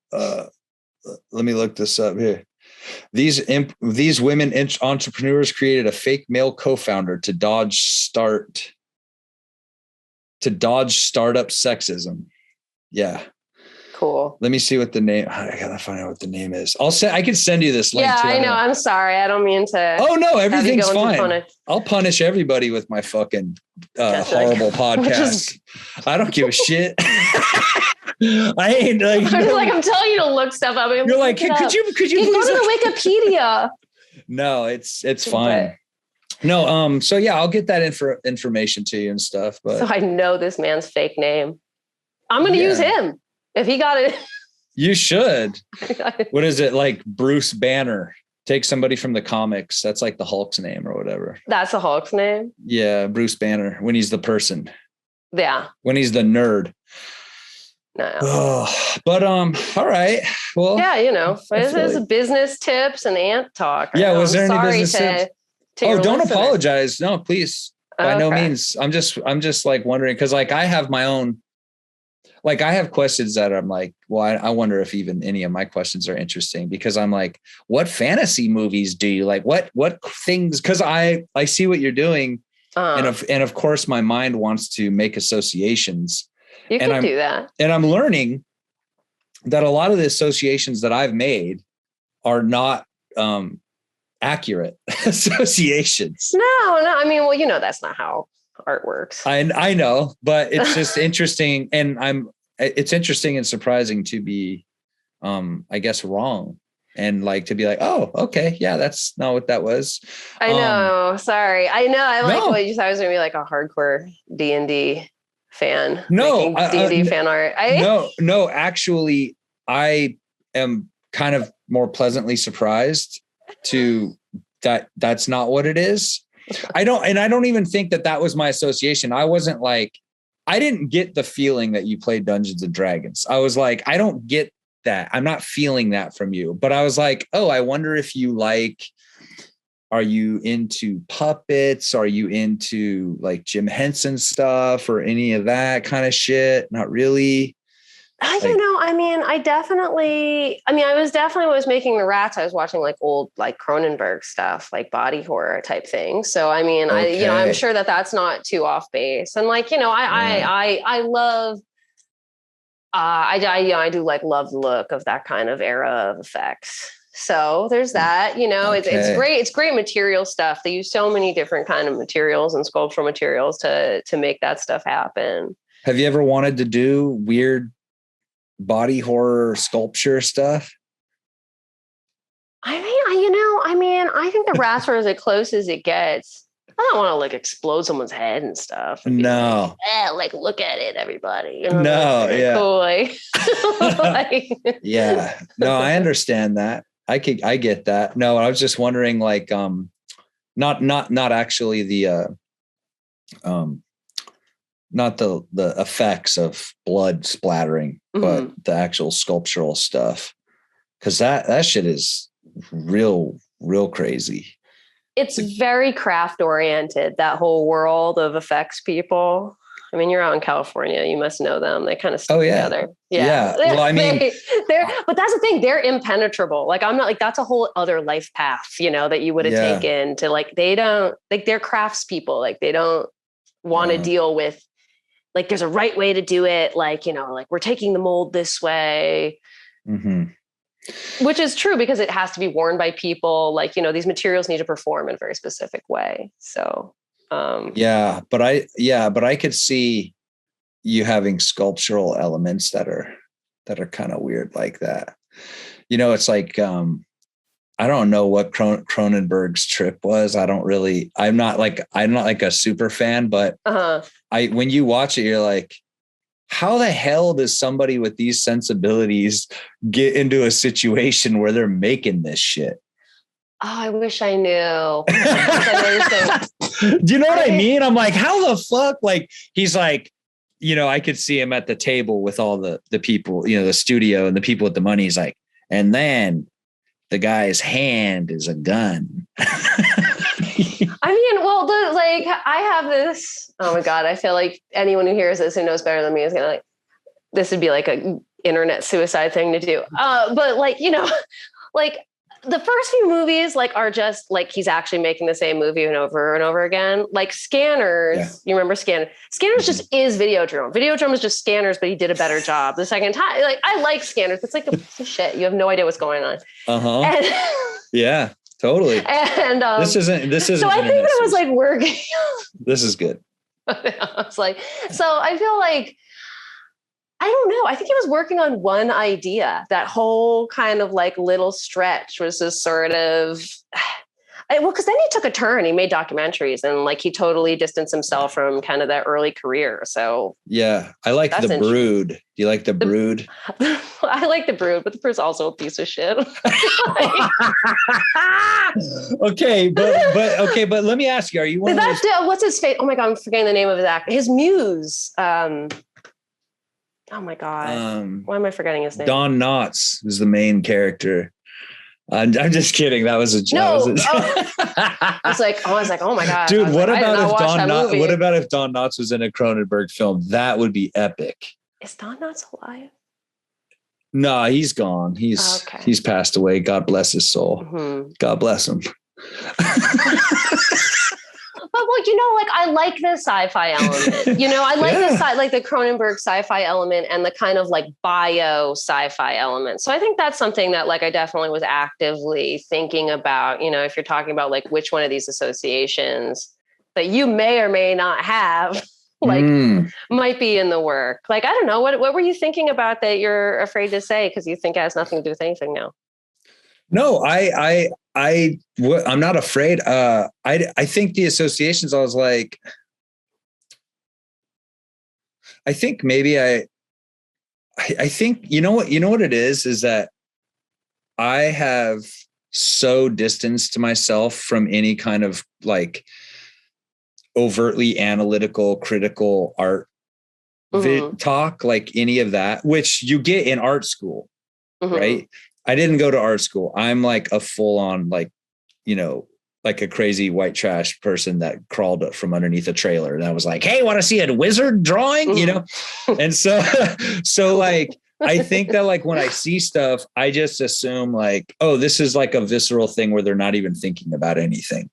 me look this up here. These women entrepreneurs created a fake male co-founder to dodge startup sexism. Yeah. Cool. Let me see what the name. I gotta find out what the name is. I can send you this link. Yeah, I know. I'm sorry. I don't mean to. Oh no, everything's fine. I'll punish everybody with my fucking horrible podcast. I don't give a shit. I ain't like. I'm telling you to look stuff up. You're like, could you go to the Wikipedia? No, it's fine. Okay. No, so yeah, I'll get that information to you and stuff. But so I know this man's fake name. I'm going to use him if he got it. You should. What is it, like Bruce Banner? Take somebody from the comics. That's like the Hulk's name or whatever. That's the Hulk's name? Yeah, Bruce Banner when he's the person. Yeah. When he's the nerd. No. Oh, but all right. Well, yeah, this is business tips and ant talk. Yeah, was there any business tips? Don't apologize. No, please. By no means. I'm just like wondering because like I have my own. Like I have questions that I'm like, well, I wonder if even any of my questions are interesting because I'm like, what fantasy movies do you like? What things? Because I see what you're doing, and of course my mind wants to make associations. You can do that. And I'm learning that a lot of the associations that I've made are not accurate associations. No. I mean, well, that's not how art works. I know, but it's just interesting. And it's interesting and surprising to be, I guess, wrong. And like to be like, oh, okay. Yeah, that's not what that was. I know. Sorry. I know. I like what you said. I was going to be like a hardcore D&D fan. No, D&D fan art. No, actually I am kind of more pleasantly surprised to that's not what it is. I don't even think that was my association. I wasn't like, I didn't get the feeling that you played Dungeons and Dragons. I was like, I don't get that. I'm not feeling that from you, but I was like, oh, I wonder if you are you into puppets? Are you into like Jim Henson stuff or any of that kind of shit? Not really. I was definitely making the rats. I was watching like old, like Cronenberg stuff, like body horror type things. So, I mean, okay. I'm sure that's not too off base. And like, I love, I do like love the look of that kind of era of effects. So there's that, okay. It's great. It's great material stuff. They use so many different kind of materials and sculptural materials to make that stuff happen. Have you ever wanted to do weird body horror sculpture stuff? I think the rats are as close as it gets. I don't want to like explode someone's head and stuff. And no. Like look at it, everybody. No, yeah. Cool. Yeah. No, I understand that. I get that. No, I was just wondering, like, not actually the, not the effects of blood splattering, but the actual sculptural stuff. Cause that shit is real crazy. It's very craft oriented, that whole world of effects people. I mean, you're out in California, you must know them. They kind of stick together. Yeah. Well, I mean, but that's the thing. They're impenetrable. Like, I'm not like, that's a whole other life path, that you would have taken to like, they don't like, they're craftspeople. Like they don't want to deal with like, there's a right way to do it. Like, like we're taking the mold this way, which is true because it has to be worn by people. Like, these materials need to perform in a very specific way. So, but I could see you having sculptural elements that are kind of weird like that. It's like, I don't know what Cronenberg's trip was. I'm not like a super fan, but when you watch it, you're like, how the hell does somebody with these sensibilities get into a situation where they're making this shit? Oh, I wish I knew. Do you know what I mean? I'm like, how the fuck? Like, he's like, I could see him at the table with all the people, the studio and the people with the money. He's like, and then the guy's hand is a gun. I mean, well, I have this. Oh my God, I feel like anyone who hears this who knows better than me is gonna this would be like a internet suicide thing to do. But the first few movies are just he's actually making the same movie over and over again. Like Scanners, yeah. You remember Scanners? Scanners just is Videodrome. Videodrome is just Scanners, but he did a better job the second time. I like Scanners. It's like a piece of shit. You have no idea what's going on. Yeah. Totally. And this isn't. So I think it was working. This is good. I was so I feel like, I don't know. I think he was working on one idea. That whole kind of little stretch was just sort of, because then he took a turn. He made documentaries and he totally distanced himself from kind of that early career. So yeah, I like The Brood. Do you like The Brood? I like The Brood, but The Brood's also a piece of shit. Okay, but let me ask you: are you one of those... What's his face? Oh my God, I'm forgetting the name of his actor. His muse. Oh my God. Why am I forgetting his name? Don Knotts is the main character. I'm just kidding. That was a joke. No. I was like, oh my God. Dude, what about if Don Knotts was in a Cronenberg film? That would be epic. Is Don Knotts alive? No, he's gone. He's passed away. God bless his soul. Mm-hmm. God bless him. But I like the sci-fi element. I like the Cronenberg sci-fi element and the kind of bio sci-fi element. So I think that's something that I definitely was actively thinking about. If you're talking about which one of these associations that you may or may not have, might be in the work. I don't know. What were you thinking about that you're afraid to say because you think it has nothing to do with anything now? No, I'm not afraid. I think the associations, I was like, I think maybe I think, you know what it is that I have so distanced myself from any kind of overtly analytical, critical art talk, any of that, which you get in art school, right? I didn't go to art school. I'm a full on, a crazy white trash person that crawled from underneath a trailer. And I was like, hey, want to see a wizard drawing? And so I think that when I see stuff, I just assume oh, this is a visceral thing where they're not even thinking about anything.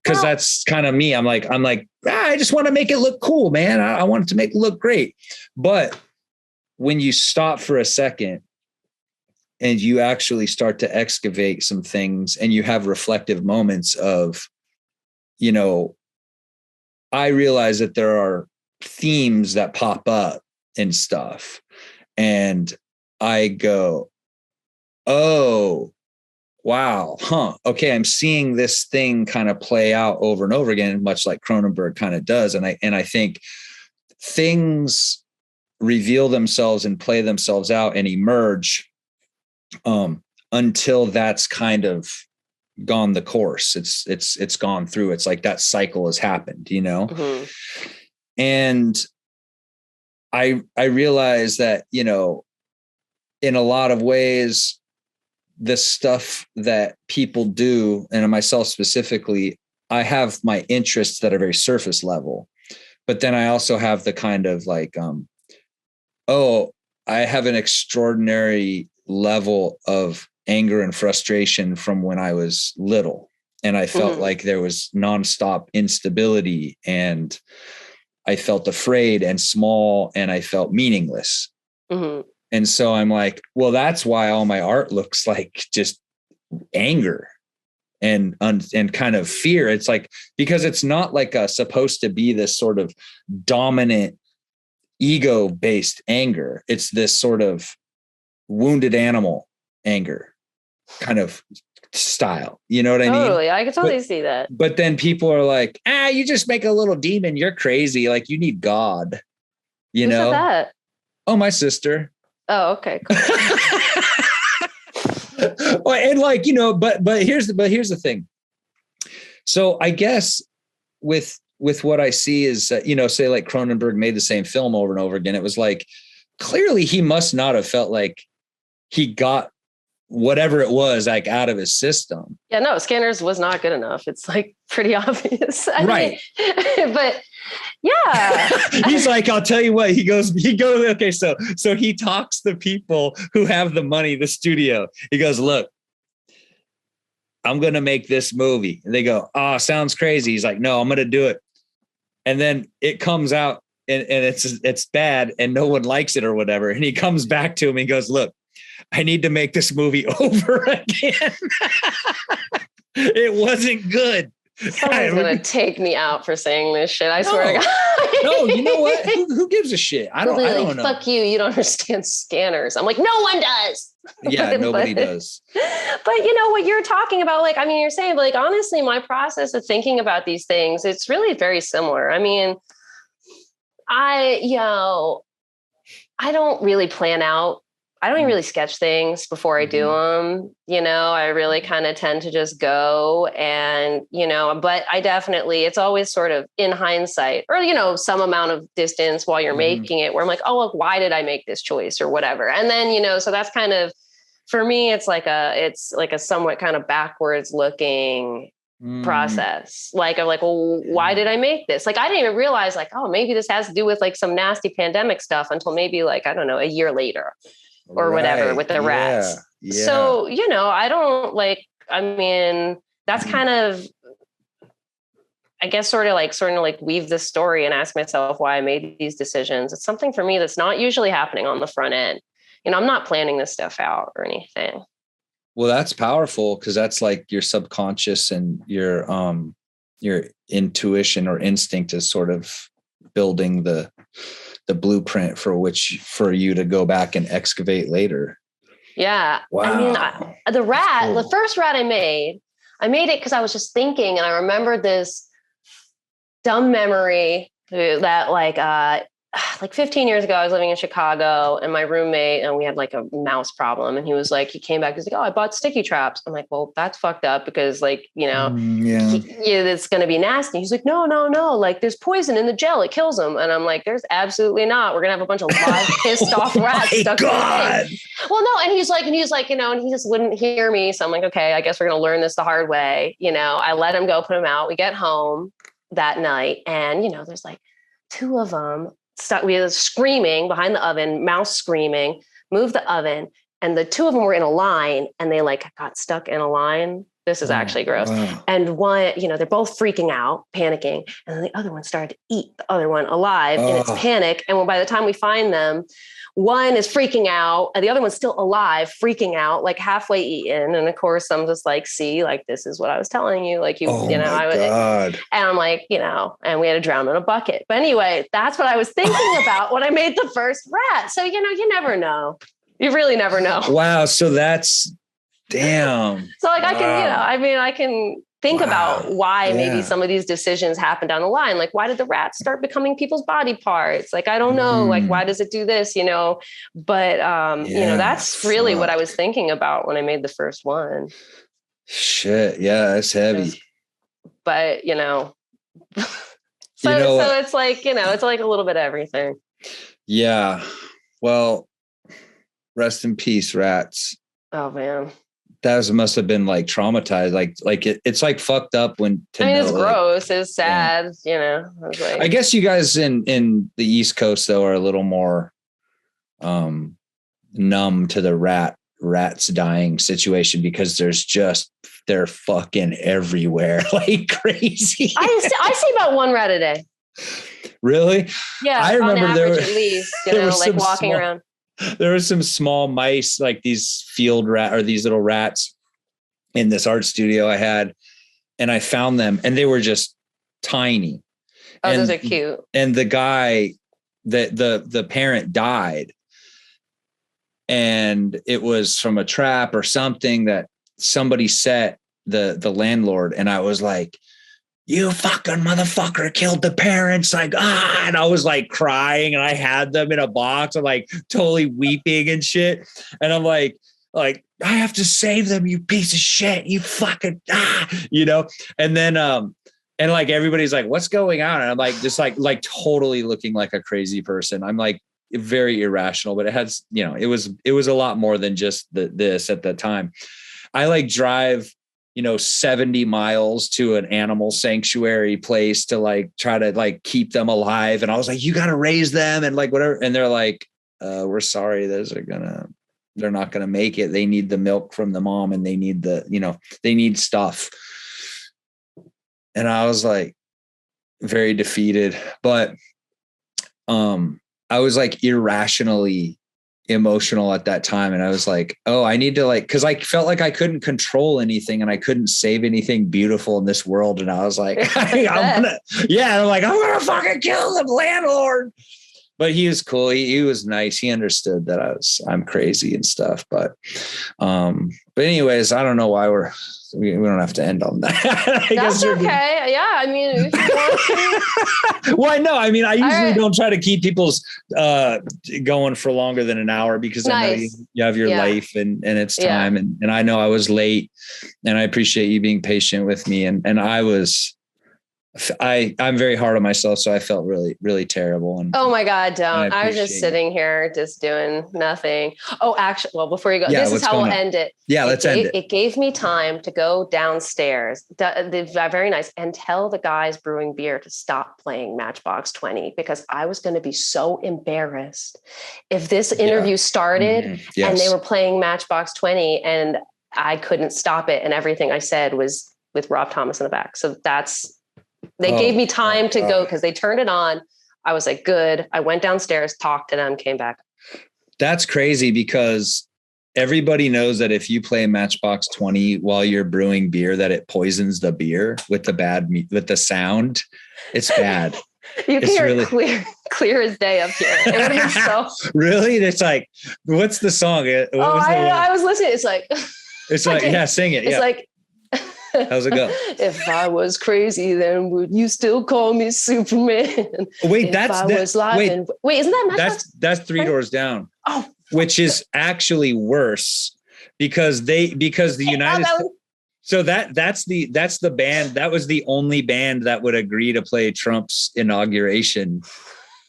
Cause that's kind of me. I'm like, I just want to make it look cool, man. I want it to make it look great. But when you stop for a second, and you actually start to excavate some things and you have reflective moments of, I realize that there are themes that pop up and stuff. And I go, oh, wow. Huh. Okay. I'm seeing this thing kind of play out over and over again, much like Cronenberg kind of does. And I think things reveal themselves and play themselves out and emerge until that's kind of gone the course. It's gone through. It's that cycle has happened, And I realize that, in a lot of ways, the stuff that people do, and myself specifically, I have my interests that are very surface level, but then I also have the kind of I have an extraordinary level of anger and frustration from when I was little. And I felt like there was nonstop instability and I felt afraid and small and I felt meaningless. And so I'm like, well, that's why all my art looks like just anger and kind of fear. It's because it's not supposed to be this sort of dominant ego-based anger. It's this sort of wounded animal anger, kind of style. You know what I mean? Totally. I can totally see that. But then people are like, you just make a little demon. You're crazy. Like you need God, you Who know? said that? Oh, my sister. Oh, okay. Cool. Well, and like, you know, but here's the thing. So I guess with what I see is, you know, say like Cronenberg made the same film over and over again. It was like, clearly he must not have felt like he got whatever it was like out of his system. Yeah, no, Scanners was not good enough. It's like pretty obvious. Right. But yeah. He's like, I'll tell you what, he goes, okay. So he talks to people who have the money, the studio. He goes, look, I'm going to make this movie. And they go, oh, sounds crazy. He's like, no, I'm going to do it. And then it comes out and it's bad and no one likes it or whatever. And he comes back to him and he goes, look, I need to make this movie over again. It wasn't good. Someone's going to take me out for saying this shit. I swear to God. No, you know what? Who gives a shit? I don't know. Fuck you. You don't understand Scanners. I'm like, no one does. Yeah, nobody does. But you know what you're talking about? Like, I mean, you're saying, like, honestly, my process of thinking about these things, it's really very similar. I mean, I don't really plan out. I don't even really sketch things before I do them. You know, I really kind of tend to just go and, you know, but I definitely, it's always sort of in hindsight or, you know, some amount of distance while you're making it where I'm like, oh, look, why did I make this choice or whatever? And then, you know, so that's kind of, for me, it's like a somewhat kind of backwards looking process. Like, I'm like, well, why did I make this? Like, I didn't even realize like, oh, maybe this has to do with like some nasty pandemic stuff until maybe like, I don't know, a year later. Or whatever with the rats. Yeah. So, you know, I don't like, I mean, that's kind of, I guess, sort of like weave the story and ask myself why I made these decisions. It's something for me that's not usually happening on the front end. You know, I'm not planning this stuff out or anything. Well, that's powerful because that's like your subconscious and your intuition or instinct is sort of building the blueprint for you to go back and excavate later. Yeah. Wow. I mean, the first rat I made it because I was just thinking, and I remembered this dumb memory that like 15 years ago, I was living in Chicago and my roommate, and we had like a mouse problem. And he came back, he's like, oh, I bought sticky traps. I'm like, well, that's fucked up because like, you know, it's going to be nasty. He's like, no. Like there's poison in the gel. It kills them. And I'm like, there's absolutely not. We're going to have a bunch of live pissed off rats stuck in the thing. Well, no. And he's like, you know, and he just wouldn't hear me. So I'm like, okay, I guess we're going to learn this the hard way. You know, I let him go, put him out. We get home that night and, you know, there's like 2 of them stuck. We were screaming behind the oven, mouse screaming, moved the oven. And the 2 of them were in a line and they like got stuck in a line. This is actually gross. Wow. And one, you know, they're both freaking out, panicking. And then the other one started to eat the other one alive in its panic. And when by the time we find them, one is freaking out and the other one's still alive, freaking out, like halfway eaten. And of course, I'm just like, see, like, this is what I was telling you. Like, you know, God. And I'm like, you know, and we had to drown in a bucket. But anyway, that's what I was thinking about when I made the first rat. So, you know, you never know. You really never know. Wow. So that's damn. So like, I can, you know, I mean, I can think about why maybe some of these decisions happen down the line. Like, why did the rats start becoming people's body parts? Like, I don't know, like, why does it do this, you know? But, you know, that's really what I was thinking about when I made the first one. Shit. Yeah. That's heavy. But, you know, so it's like, you know, it's like a little bit of everything. Yeah. Well, rest in peace, rats. Oh man. That must have been like traumatized. Like it's like fucked up when. It's gross. It's sad. You know. I guess you guys in the East Coast though are a little more numb to the rats dying situation because they're fucking everywhere like crazy. I see about 1 rat a day. Really? Yeah. I remember on average, at least, you know, like walking around. There were some small mice, like these field rat or these little rats in this art studio I had, and I found them and they were just tiny. Oh, those are cute. And the guy the parent died and it was from a trap or something that somebody set the landlord, and I was like, you fucking motherfucker killed the parents. Like, and I was like crying, and I had them in a box. I'm like totally weeping and shit. And I'm like, I have to save them, you piece of shit. You fucking, and then, and like, everybody's like, what's going on? And I'm like, just like totally looking like a crazy person. I'm like very irrational, but it has, it was a lot more than just this at the time. I like drive, 70 miles to an animal sanctuary place to like try to like keep them alive. And I was like, you got to raise them and like whatever. And they're like, we're sorry, they're not going to make it. They need the milk from the mom, and they need they need stuff. And I was like very defeated, but I was like irrationally emotional at that time. And I was like, oh, I need to cause I felt like I couldn't control anything and I couldn't save anything beautiful in this world. And I was like, I'm gonna fucking kill the landlord. But he was cool. He was nice. He understood that I'm crazy and stuff. But anyways, I don't know why we don't have to end on that. That's okay. Yeah. I mean, if you want to. Well, no, I mean, I usually don't try to keep people's going for longer than an hour, because I know you have your life and it's time. And I know I was late, and I appreciate you being patient with me. And I'm very hard on myself. So I felt really, really terrible. And oh my God, don't. I was just sitting here just doing nothing. Oh, actually, well, before you go, this is how we'll end it. Yeah, let's end it. It gave me time to go downstairs, very nice, and tell the guys brewing beer to stop playing Matchbox 20, because I was going to be so embarrassed if this interview started and they were playing Matchbox 20 and I couldn't stop it. And everything I said was with Rob Thomas in the back. So they gave me time to go, because they turned it on. I was like, good. I went downstairs, talked to them, came back. That's crazy, because everybody knows that if you play Matchbox 20 while you're brewing beer, that it poisons the beer with the sound. It's bad. You can hear it clear as day up here. It would have been so really. It's like, what's the song? I was listening. It's like, sing it. It's like, how's it go? If I was crazy, then would you still call me Superman? Wait, isn't that Matchbox? That's Three Doors Down. Oh, which is actually worse, because the United States. So that's the band. That was the only band that would agree to play Trump's inauguration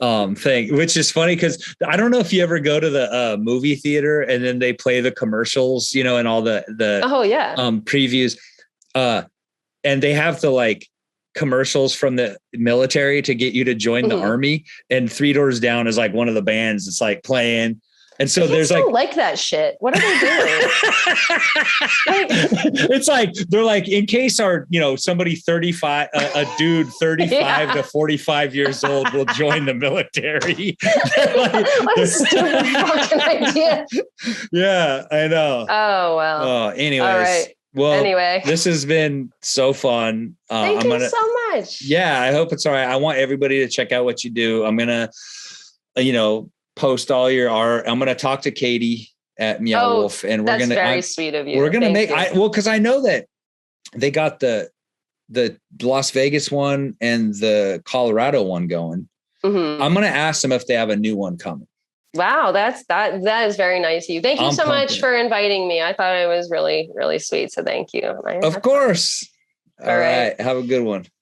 thing, which is funny, because I don't know if you ever go to the movie theater and then they play the commercials, and all the previews. And they have the commercials from the military to get you to join the army. And Three Doors Down is like one of the bands that's like playing. And so there's like that shit. What are they doing? It's like, they're like, in case somebody 35, a dude 35 to 45 years old will join the military. What a stupid fucking idea. Yeah, I know. Oh, well. Oh, anyways. All right. Well, anyway, this has been so fun. Thank you so much. Yeah, I hope it's all right. I want everybody to check out what you do. I'm going to, post all your art. I'm going to talk to Katie at Meow Wolf, and we're going to, very sweet of you. We're going to cause I know that they got the Las Vegas one and the Colorado one going. Mm-hmm. I'm going to ask them if they have a new one coming. Wow. That is very nice of you. Thank you so much for inviting me. I thought it was really, really sweet. So thank you. Of course. All right. Have a good one.